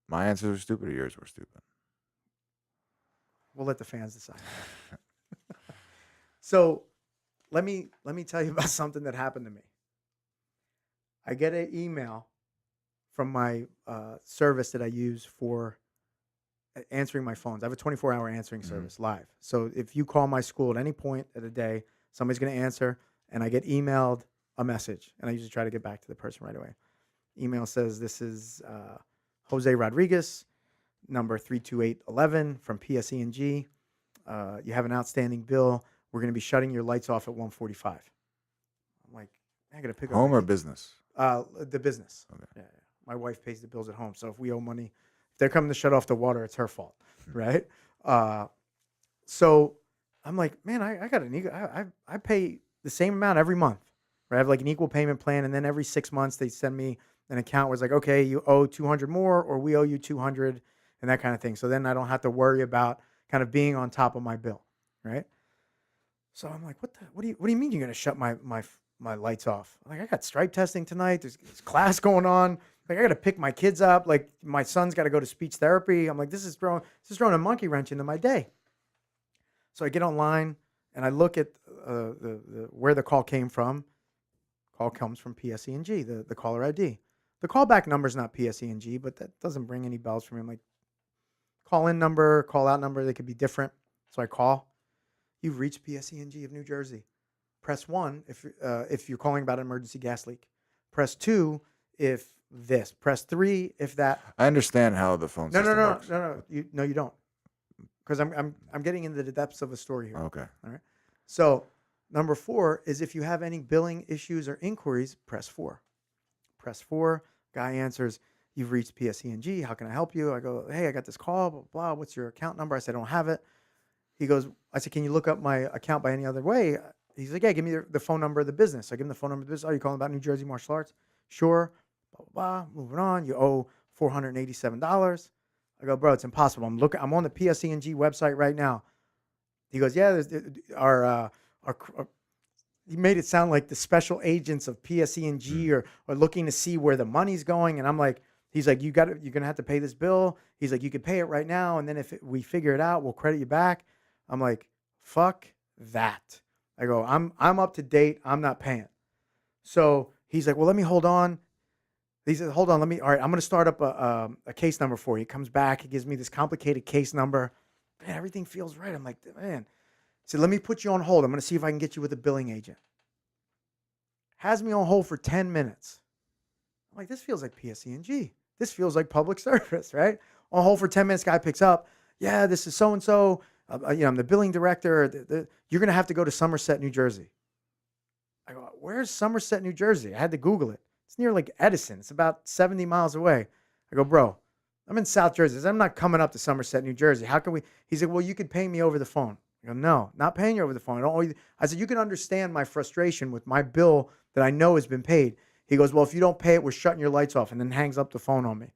My answers were stupid, or yours were stupid? We'll let the fans decide. So, let me tell you about something that happened to me. I get an email from my service that I use for answering my phones. I have a 24-hour answering service live. So if you call my school at any point of the day, somebody's going to answer, and I get emailed a message, and I usually try to get back to the person right away. Email says, this is Jose Rodriguez, number 32811 from PSE&G. You have an outstanding bill. We're going to be shutting your lights off at 1:45. I'm like, I got to pick up Home my or kid. business? The business. Okay. Yeah. My wife pays the bills at home. So if we owe money, if they're coming to shut off the water, it's her fault. Right. So I'm like, man, I got an equal, I pay the same amount every month. Right. I have like an equal payment plan. And then every 6 months they send me an account where it's like, okay, you owe 200 more, or we owe you 200 and that kind of thing. So then I don't have to worry about kind of being on top of my bill. Right. So I'm like, what do you mean you're going to shut my lights off? Like, I got stripe testing tonight. There's class going on. Like, I got to pick my kids up. Like, my son's got to go to speech therapy. I'm like, this is throwing a monkey wrench into my day. So I get online and I look at where the call came from. Call comes from PSE&G, the caller ID. The callback number is not PSE&G, but that doesn't ring any bells for me. I'm like, call in number, call out number, they could be different. So I call. You've reached PSE&G of New Jersey. Press 1 if you're calling about an emergency gas leak. Press 2 if this. Press 3 if that. I understand how the phone system works. No. You don't. Because I'm getting into the depths of a story here. Okay. All right. So number 4 is if you have any billing issues or inquiries, press 4. Press 4. Guy answers, you've reached PSE&G. How can I help you? I go, hey, I got this call, blah, blah. What's your account number? I said, I don't have it. He goes, I said, can you look up my account by any other way? He's like, yeah, give me the phone number of the business. I give him the phone number of the business. Oh, you calling about New Jersey Martial Arts? Sure. Blah, blah, blah. Moving on. You owe $487. I go, bro, it's impossible. I'm on the PSE&G website right now. He goes, yeah, he made it sound like the special agents of PSE&G are looking to see where the money's going. And I'm like, he's like, you're going to have to pay this bill. He's like, you could pay it right now. And then if we figure it out, we'll credit you back. I'm like, fuck that. I go, I'm up to date. I'm not paying. So he's like, well, let me hold on. He said, hold on. All right, I'm going to start up a case number for you. He comes back. He gives me this complicated case number. Man, everything feels right. I'm like, man. He said, let me put you on hold. I'm going to see if I can get you with a billing agent. Has me on hold for 10 minutes. I'm like, this feels like PSE&G. This feels like public service, right? On hold for 10 minutes, guy picks up. Yeah, this is so-and-so. I'm the billing director. You're going to have to go to Somerset, New Jersey. I go, where's Somerset, New Jersey? I had to Google it. It's near like Edison. It's about 70 miles away. I go, bro, I'm in South Jersey. I'm not coming up to Somerset, New Jersey. How can we? He's like, well, you could pay me over the phone. I go, no, not paying you over the phone. I don't owe you. I said, you can understand my frustration with my bill that I know has been paid. He goes, well, if you don't pay it, we're shutting your lights off, and then hangs up the phone on me.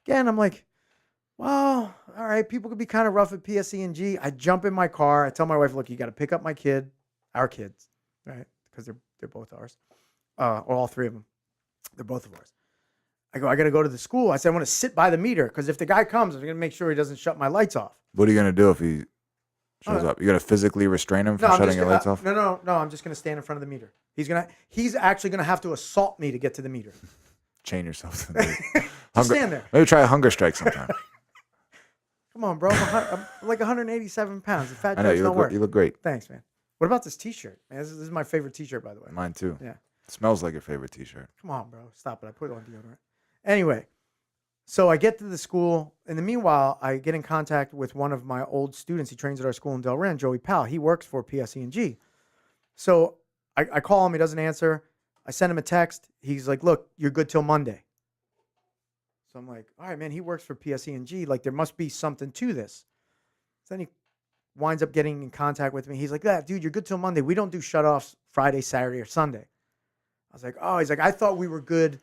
Again, I'm like, well, all right, people could be kind of rough at PSE&G. I jump in my car. I tell my wife, look, you got to pick up my kid, our kids, right? Because they're both ours, or all three of them. They're both of ours. I go, I got to go to the school. I said, I want to sit by the meter because if the guy comes, I'm going to make sure he doesn't shut my lights off. What are you gonna do if he shows up? You gonna physically restrain him from shutting your lights off? No. I'm just going to stand in front of the meter. He's actually going to have to assault me to get to the meter. Chain yourself to the meter. Just stand there. Maybe try a hunger strike sometime. Come on, bro. I'm like 187 pounds. The fat I know jokes don't work. you look great. Thanks, man. What about this T-shirt? Man, this is my favorite T-shirt, by the way. Mine too. Yeah. It smells like your favorite T-shirt. Come on, bro. Stop it. I put it on deodorant. Anyway, so I get to the school. In the meanwhile, I get in contact with one of my old students. He trains at our school in Delran, Joey Powell. He works for PSE&G. So I call him. He doesn't answer. I send him a text. He's like, look, you're good till Monday. So I'm like, all right, man, he works for PSE&G. Like, there must be something to this. So then he winds up getting in contact with me. He's like, yeah, dude, you're good till Monday. We don't do shutoffs Friday, Saturday, or Sunday. I was like, oh, he's like, I thought we were good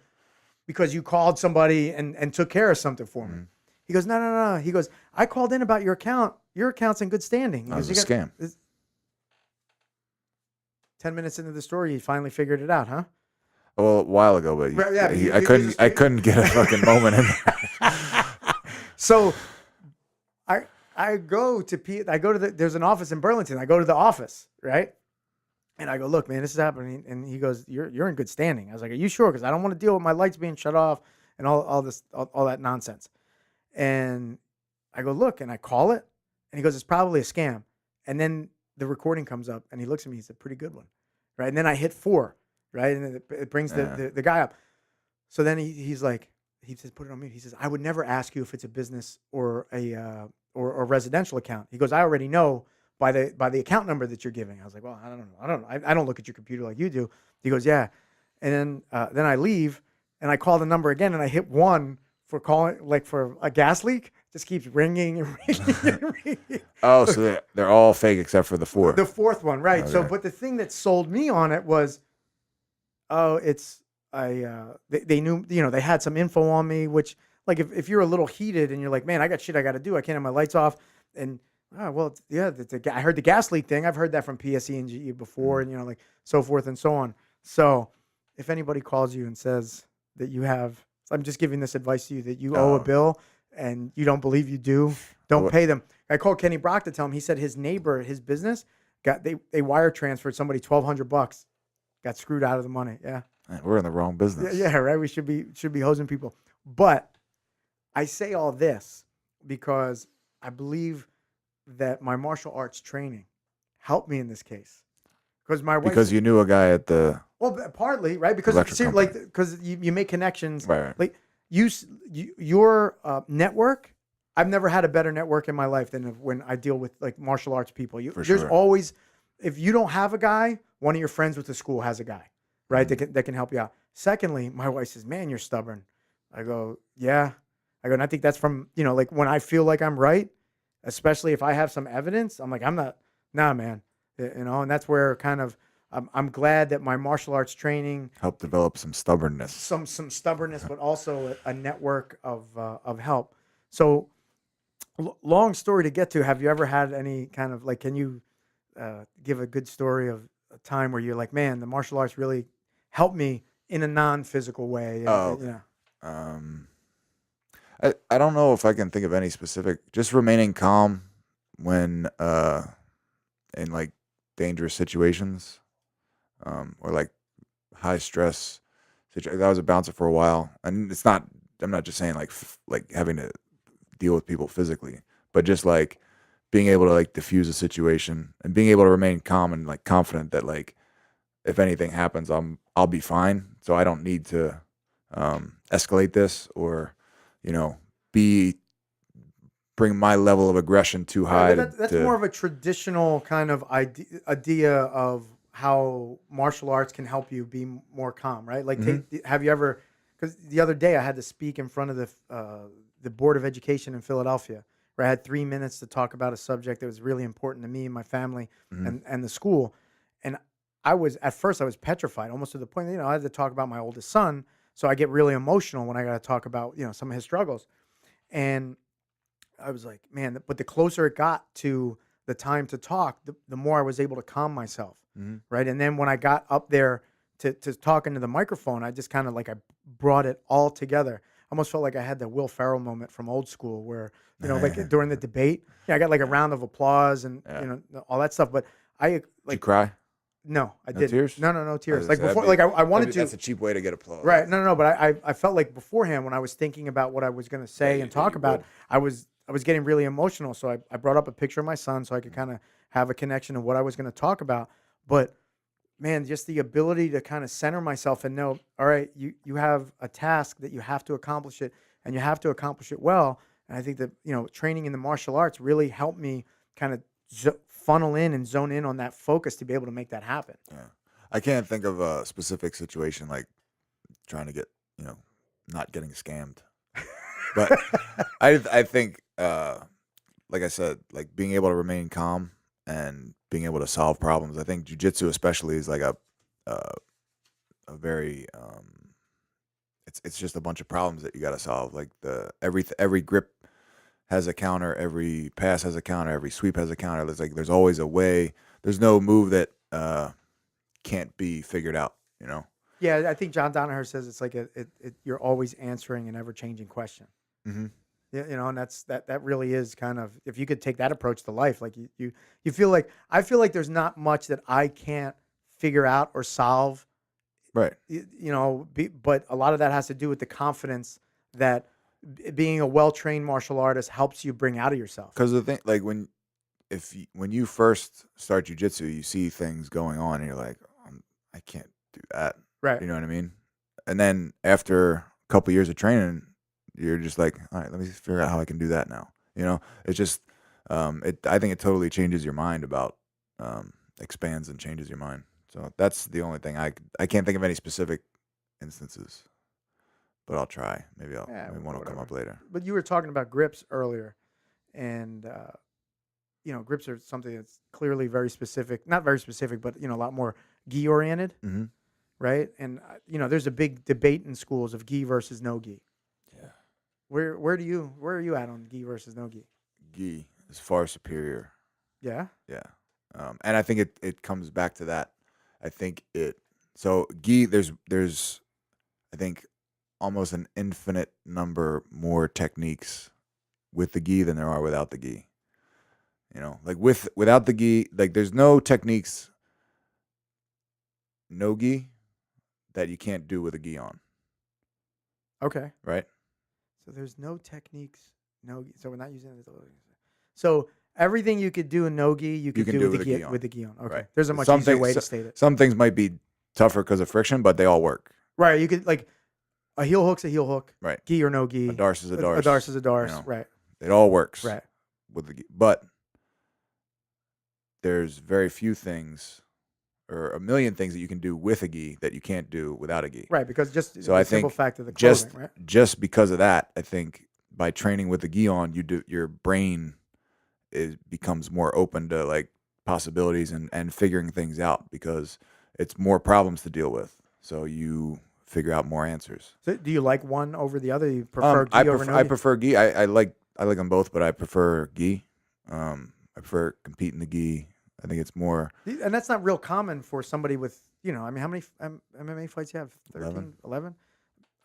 because you called somebody and took care of something for me. He goes, no. He goes, I called in about your account. Your account's in good standing. That was a scam. 10 minutes into the story, he finally figured it out, huh? Well, a while ago, but Yeah, I couldn't get a fucking moment in there. So I go to there's an office in Burlington. I go to the office, right? And I go, look, man, this is happening. And he goes, you're in good standing. I was like, are you sure? Because I don't want to deal with my lights being shut off and all that nonsense. And I go, look, and I call it. And he goes, it's probably a scam. And then the recording comes up, and he looks at me. He's a pretty good one, right? And then I hit 4, right? And it brings the guy up. So then he says, put it on mute. He says, I would never ask you if it's a business or a residential account. He goes, I already know by the account number that you're giving. I was like, well, I don't know. I don't look at your computer like you do. He goes, yeah. And then I leave, and I call the number again, and I hit 1 for calling, like for a gas leak. Just keeps ringing and ringing and ringing. Oh, so they're all fake except for the 4. The 4th one, right? Okay. So, but the thing that sold me on it was, they knew, they had some info on me, which, like, if you're a little heated and you're like, man, I got shit I got to do. I can't have my lights off. And, I heard the gas leak thing. I've heard that from PSE&G before, and, like, so forth and so on. So if anybody calls you and says that I'm just giving this advice to you, that you owe a bill and you don't believe you do, don't pay them. I called Kenny Brock to tell him. He said his neighbor, his business, they wire transferred somebody $1,200, got screwed out of the money. Yeah. Man, we're in the wrong business. Yeah, right. We should be hosing people. But I say all this because I believe that my martial arts training helped me in this case. Because you knew a guy at the partly, right? Because you make connections. Right. Like your network. I've never had a better network in my life than when I deal with like martial arts people. There's always, if you don't have a guy, one of your friends with the school has a guy, right? That can help you out. Secondly, my wife says, "Man, you're stubborn." I go, "Yeah." I go, and I think that's from like when I feel like I'm right, especially if I have some evidence. I'm like, I'm not. Nah, man. And that's where kind of I'm glad that my martial arts training helped develop some stubbornness. Some stubbornness, but also a network of help. So, long story to get to. Have you ever had any kind of like? Can you give a good story of a time where you're like, man, the martial arts really helped me in a non-physical way? I don't know if I can think of any specific. Just remaining calm when in like dangerous situations, or like high stress situations. I was a bouncer for a while, and it's not. I'm not just saying like having to deal with people physically, but just like being able to like diffuse a situation and being able to remain calm and like confident that like if anything happens, I'll be fine. So I don't need to escalate this or bring my level of aggression too high. That's more of a traditional kind of idea of how martial arts can help you be more calm, right? Like, have you ever? Because the other day I had to speak in front of the Board of Education in Philadelphia, where I had 3 minutes to talk about a subject that was really important to me and my family and the school. And at first I was petrified, almost to the point that, I had to talk about my oldest son. So I get really emotional when I got to talk about, some of his struggles. And I was like, man, but the closer it got to the time to talk, the more I was able to calm myself. Right. And then when I got up there to talk into the microphone, I just kind of like I brought it all together. I almost felt like I had the Will Ferrell moment from Old School, where like during the debate, I got like a round of applause and all that stuff. But I Did you like cry? no, I No didn't. tears? No tears. Like That'd before, be- like I wanted to. That's a cheap way to get applause. Right. No. But I felt like beforehand when I was thinking about what I was going to say and talk you about, would. I was getting really emotional. So I brought up a picture of my son so I could kind of have a connection to what I was going to talk about. But man, just the ability to kind of center myself and know, all right, you have a task that you have to accomplish it, and you have to accomplish it well. And I think that training in the martial arts really helped me kind of funnel in and zone in on that focus to be able to make that happen. Yeah. I can't think of a specific situation like trying to get, not getting scammed. But I think, like I said, like being able to remain calm and being able to solve problems. I think jiu-jitsu especially is like a very it's just a bunch of problems that you got to solve. Like every grip has a counter, every pass has a counter, every sweep has a counter. There's always a way. There's no move that can't be figured out, Yeah, I think John Danaher says it's like you're always answering an ever-changing question. Mm-hmm. Yeah, and that really is kind of, if you could take that approach to life, like you feel like, I feel like there's not much that I can't figure out or solve, Right. but a lot of that has to do with the confidence that being a well-trained martial artist helps you bring out of yourself. Because the thing, like when you first start jujitsu, you see things going on, and you're like, I can't do that. Right. You know what I mean? And then after a couple years of training, you're just like, all right, let me figure out how I can do that now. It's just, I think it totally changes your mind about, expands and changes your mind. So that's the only thing I can't think of any specific instances, but I'll try. Maybe one will come up later. But you were talking about grips earlier, and grips are something that's clearly very specific, not very specific, but a lot more gi oriented, Mm-hmm. right? And there's a big debate in schools of gi versus no gi. Yeah. Where are you at on gi versus no gi? Gi is far superior. Yeah. Yeah. And I think it comes back to that. I think gi, there's I think almost an infinite number more techniques with the gi than there are without the gi. Like without the gi, like there's no techniques, no gi, that you can't do with a gi on. Okay. Right? So there's no techniques, no gi. So we're not using it. So everything you could do in no gi, you could do with the gi on. With the gi on. Okay. Right. There's a much easier way to state it. Some things might be tougher because of friction, but they all work. Right. You could, like, a heel hook's a heel hook. Right. Gi or no gi. A darce is a darce. A darce is a darce. Right. It all works. Right. With the gi. But there's very few things, or a million things that you can do with a gi that you can't do without a gi. Right, because just so the I simple think fact of the clothing, right? Just because of that, I think by training with the gi on, your brain becomes more open to like possibilities and figuring things out, because it's more problems to deal with. So you figure out more answers. So do you like one over the other? You prefer gi over no gi? I prefer gi. I like them both, but I prefer gi. I prefer competing the gi. I think it's more, and that's not real common for somebody with, I mean, how many MMA fights you have? 13, 11?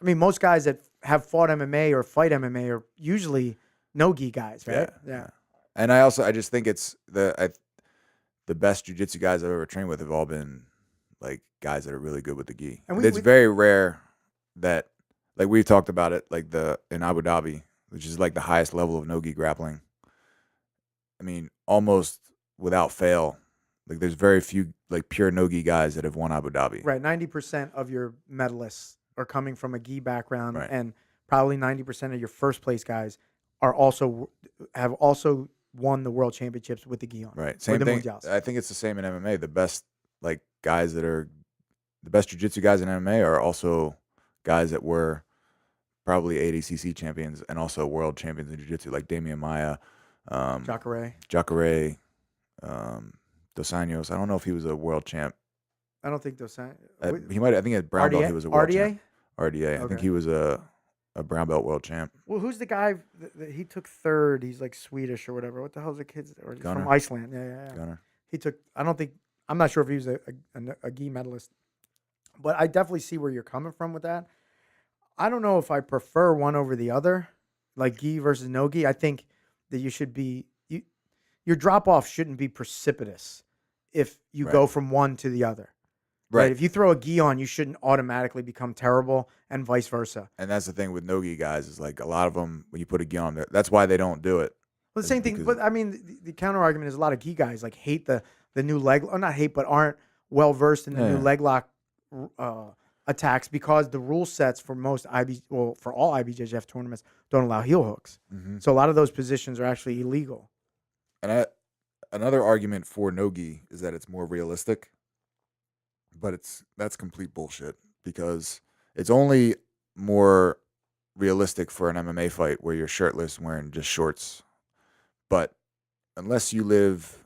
I mean, most guys that have fought MMA or fight MMA are usually no gi guys, right? Yeah. And I just think it's the best jiu-jitsu guys I've ever trained with have all been like guys that are really good with the gi. And it's very rare that, like we've talked about it, like in Abu Dhabi, which is like the highest level of no gi grappling. I mean, almost without fail, like there's very few like pure no gi guys that have won Abu Dhabi. Right, 90% of your medalists are coming from a gi background, right. And probably 90% of your first place guys have also won the world championships with the gi on. Right, same thing. I think it's the same in MMA. The best jiu-jitsu guys in MMA are also guys that were probably ADCC champions and also world champions in jiu-jitsu, like Damian Maia, Jacare, Dos Anjos. I don't know if he was a world champ. I don't think Dos Anjos. He might. I think at brown belt he was a world champ. RDA. Okay. I think he was a brown belt world champ. Well, who's the guy that he took third? He's like Swedish or whatever. What the hell's the kid's? Or he's from Iceland. Yeah. Gunnar. He took. I'm not sure if he was a gi medalist, But I definitely see where you're coming from with that. I don't know if I prefer one over the other, like gi versus no gi. I think that your drop off shouldn't be precipitous if you Right. go from one to the other. Right. If you throw a gi on, you shouldn't automatically become terrible, and vice versa. And that's the thing with no gi guys is like a lot of them when you put a gi on, that's why they don't do it. Well, the same thing, but I mean, the counter argument is a lot of gi guys like hate the new leg, or not hate, but aren't well versed in the new leg lock attacks because the rule sets for for all IBJJF tournaments don't allow heel hooks. Mm-hmm. So a lot of those positions are actually illegal. And another argument for no gi is that it's more realistic, but that's complete bullshit because it's only more realistic for an MMA fight where you're shirtless wearing just shorts. But unless you live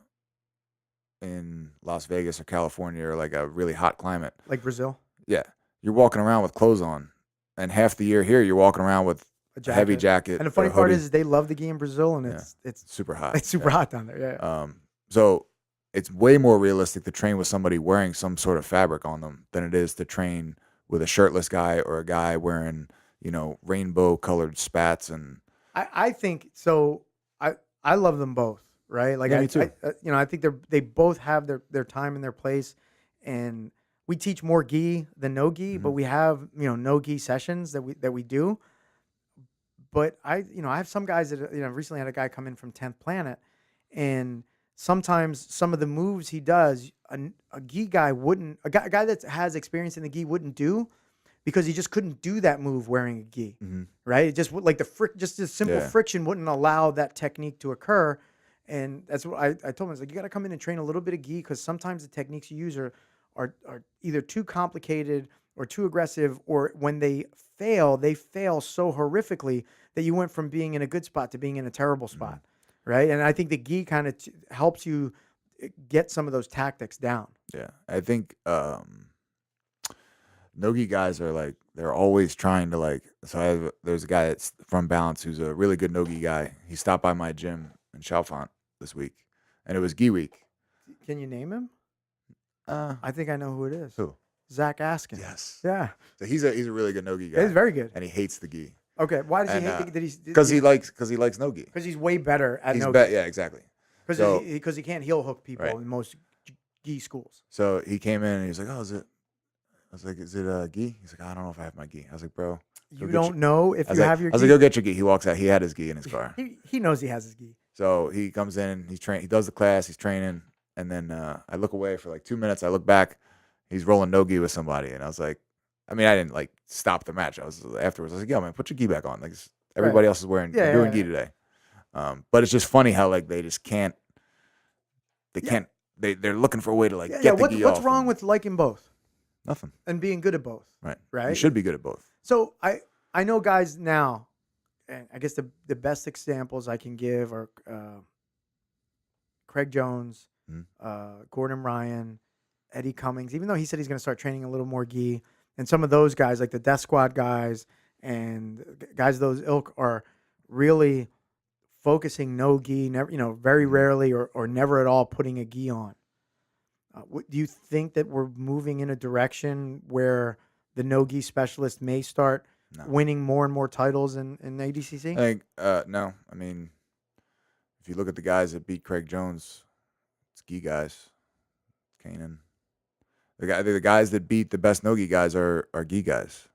in Las Vegas or California or like a really hot climate, like Brazil, yeah, you're walking around with clothes on, and half the year here you're walking around with a heavy jacket. And the funny part is they love the gi in Brazil, and it's super hot. It's super hot down there. Yeah. So it's way more realistic to train with somebody wearing some sort of fabric on them than it is to train with a shirtless guy or a guy wearing, rainbow colored spats. And I think so. I love them both, right? Like me too. I think they both have their time and their place, and we teach more gi than no gi, but we have no gi sessions that we do. But I have some guys that recently had a guy come in from 10th Planet, and sometimes some of the moves he does, a gi guy wouldn't, a guy that has experience in the gi wouldn't do, because he just couldn't do that move wearing a gi, right? It just like just the simple friction wouldn't allow that technique to occur, and that's what I told him. I was like, you got to come in and train a little bit of gi, because sometimes the techniques you use are either too complicated or too aggressive, or when they fail so horrifically that you went from being in a good spot to being in a terrible spot, right? And I think the gi kind of helps you get some of those tactics down. Yeah, I think no-gi guys are like, they're always trying to like, there's a guy that's from Balance who's a really good no-gi guy. He stopped by my gym in Chalfont this week, and it was gi week. Can you name him? I think I know who it is. Who? Zach Askin. Yes. Yeah. So he's a really good no-gi guy. He's very good. And he hates the gi. Okay. Why does he hate the gi? Because he likes no-gi. Because he's way better at no-gi. Yeah, exactly. Because he can't heel hook people in most gi schools. So he came in and he was like, "Oh, is it?" I was like, "Is it gi?" He's like, "I don't know if I have my gi." I was like, "Bro, you don't know if you have your gi?" I was like, "Go get your gi." He walks out. He had his gi in his car. He knows he has his gi. So he comes in. He does the class. He's training, and then I look away for like 2 minutes. I look back. He's rolling no gi with somebody, and I was like, I mean, I didn't like stop the match. I was afterwards. I was like, "Yo, man, put your gi back on." Like everybody else is wearing doing gi today. But it's just funny how like they just can't. They can't. They're looking for a way to like get the gi off. What's wrong with liking both? Nothing. And being good at both. Right. Right. You should be good at both. So I know guys now, and I guess the best examples I can give are Craig Jones, Gordon Ryan, Eddie Cummings, even though he said he's going to start training a little more gi, and some of those guys like the Death Squad guys and guys of those ilk are really focusing no gi, never, very rarely or never at all putting a gi on. Do you think that we're moving in a direction where the no-gi specialist may start winning more and more titles in ADCC? I think, no. I mean, if you look at the guys that beat Craig Jones, it's gi guys. It's Kanan. The guys that beat the best no-gi guys are gi guys.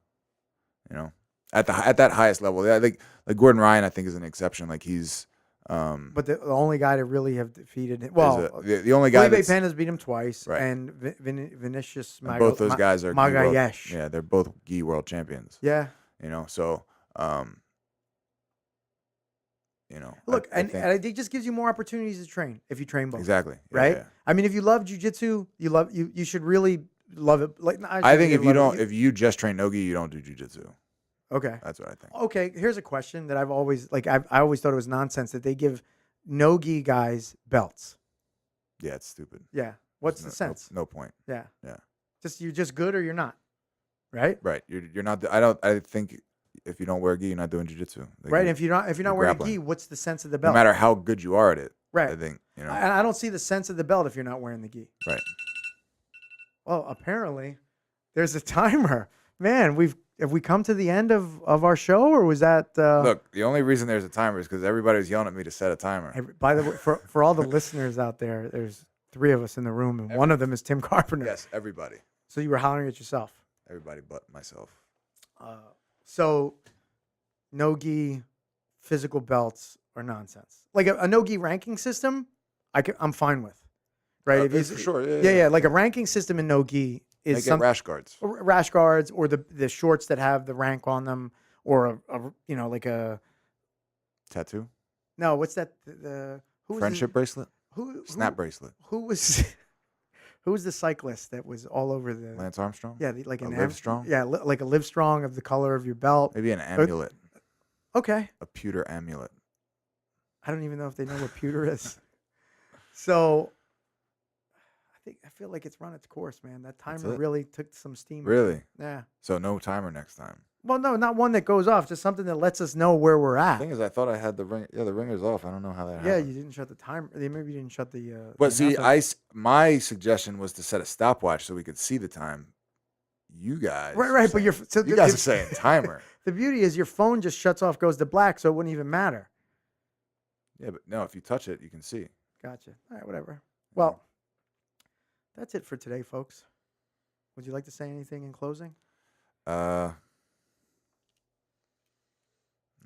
At that highest level. I think like Gordon Ryan, I think, is an exception. Like he's. But the only guy to really have defeated him, well, the only guy Felipe Penna's beat him twice, right. And Vinicius both those guys are Magayesh. Yeah, they're both gi world champions. Yeah, so look, and it just gives you more opportunities to train if you train both. Exactly, right? Yeah. I mean, if you love jiu-jitsu, you should really love it. Like I think if you just train no-gi, you don't do jiu-jitsu. Okay. That's what I think. Okay, here's a question that I've always I always thought it was nonsense that they give no-gi guys belts. Yeah, it's stupid. Yeah. What's the sense? No point. Yeah. Yeah. You're just good or you're not. Right? Right. You're not I think if you don't wear gi, you're not doing jiu-jitsu. Right. If you're not wearing a gi, what's the sense of the belt? No matter how good you are at it. Right. I think, And I don't see the sense of the belt if you're not wearing the gi. Right. Well, apparently There's a timer. Man, have we come to the end of our show, or was that Look, the only reason there's a timer is because everybody was yelling at me to set a timer. by the way, for all the listeners out there, there's 3 of us in the room, and one of them is Tim Carpenter. Yes, everybody. So you were hollering at yourself. Everybody but myself. So no-gi physical belts are nonsense. Like a no-gi ranking system, I'm fine with. Right? For sure. Yeah. Like a ranking system in no-gi is They get rash guards. rash guards, or the shorts that have the rank on them, or like a Tattoo. no. What's that? The who was Friendship bracelet. Snap who, bracelet. Who was who was the cyclist that was all over the Lance Armstrong. Yeah, like an Live Strong. Yeah, like a Live Strong of the color of your belt. Maybe an amulet. Okay. A pewter amulet. I don't even know if they know what pewter is. So I feel like it's run its course, man. That timer really took some steam. Really? Yeah. So no timer next time. Well, no, not one that goes off. Just something that lets us know where we're at. The thing is, I thought I had the ring. Yeah, the ringer's off. I don't know how that happened. Yeah, you didn't shut the timer. Maybe you didn't shut the. But see, my suggestion was to set a stopwatch so we could see the time. You guys, right. But you guys are saying timer. The beauty is your phone just shuts off, goes to black, so it wouldn't even matter. Yeah, but no, if you touch it, you can see. Gotcha. All right, whatever. Well, that's it for today, folks. Would you like to say anything in closing? No,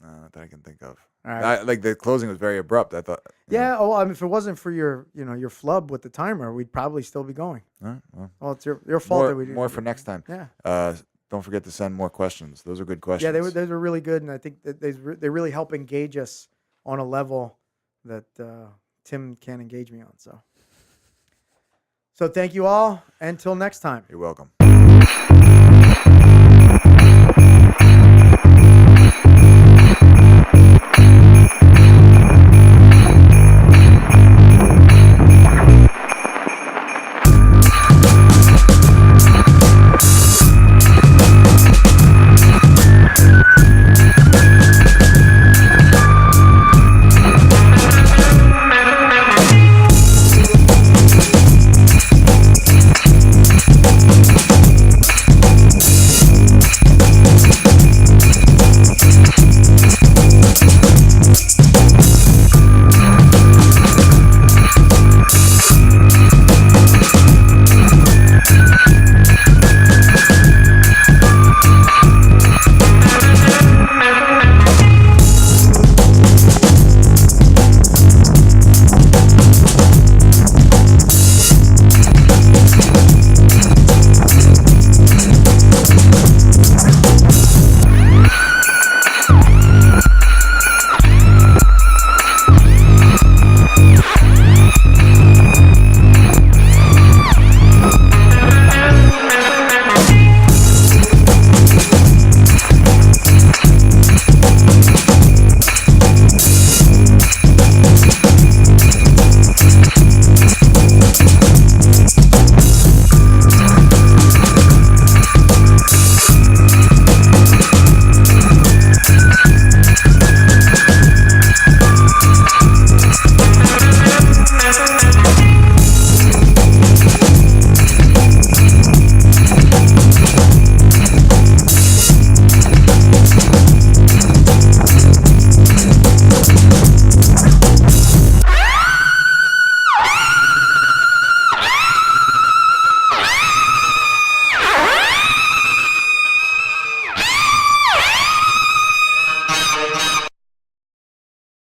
not that I can think of. All right. Like the closing was very abrupt. I thought. Yeah. Oh, I mean, if it wasn't for your flub with the timer, we'd probably still be going. Well, It's your fault that we didn't. More for next time. Yeah. Don't forget to send more questions. Those are good questions. Yeah, those were really good, and I think that they really help engage us on a level that Tim can't engage me on. So thank you all. Until next time. You're welcome.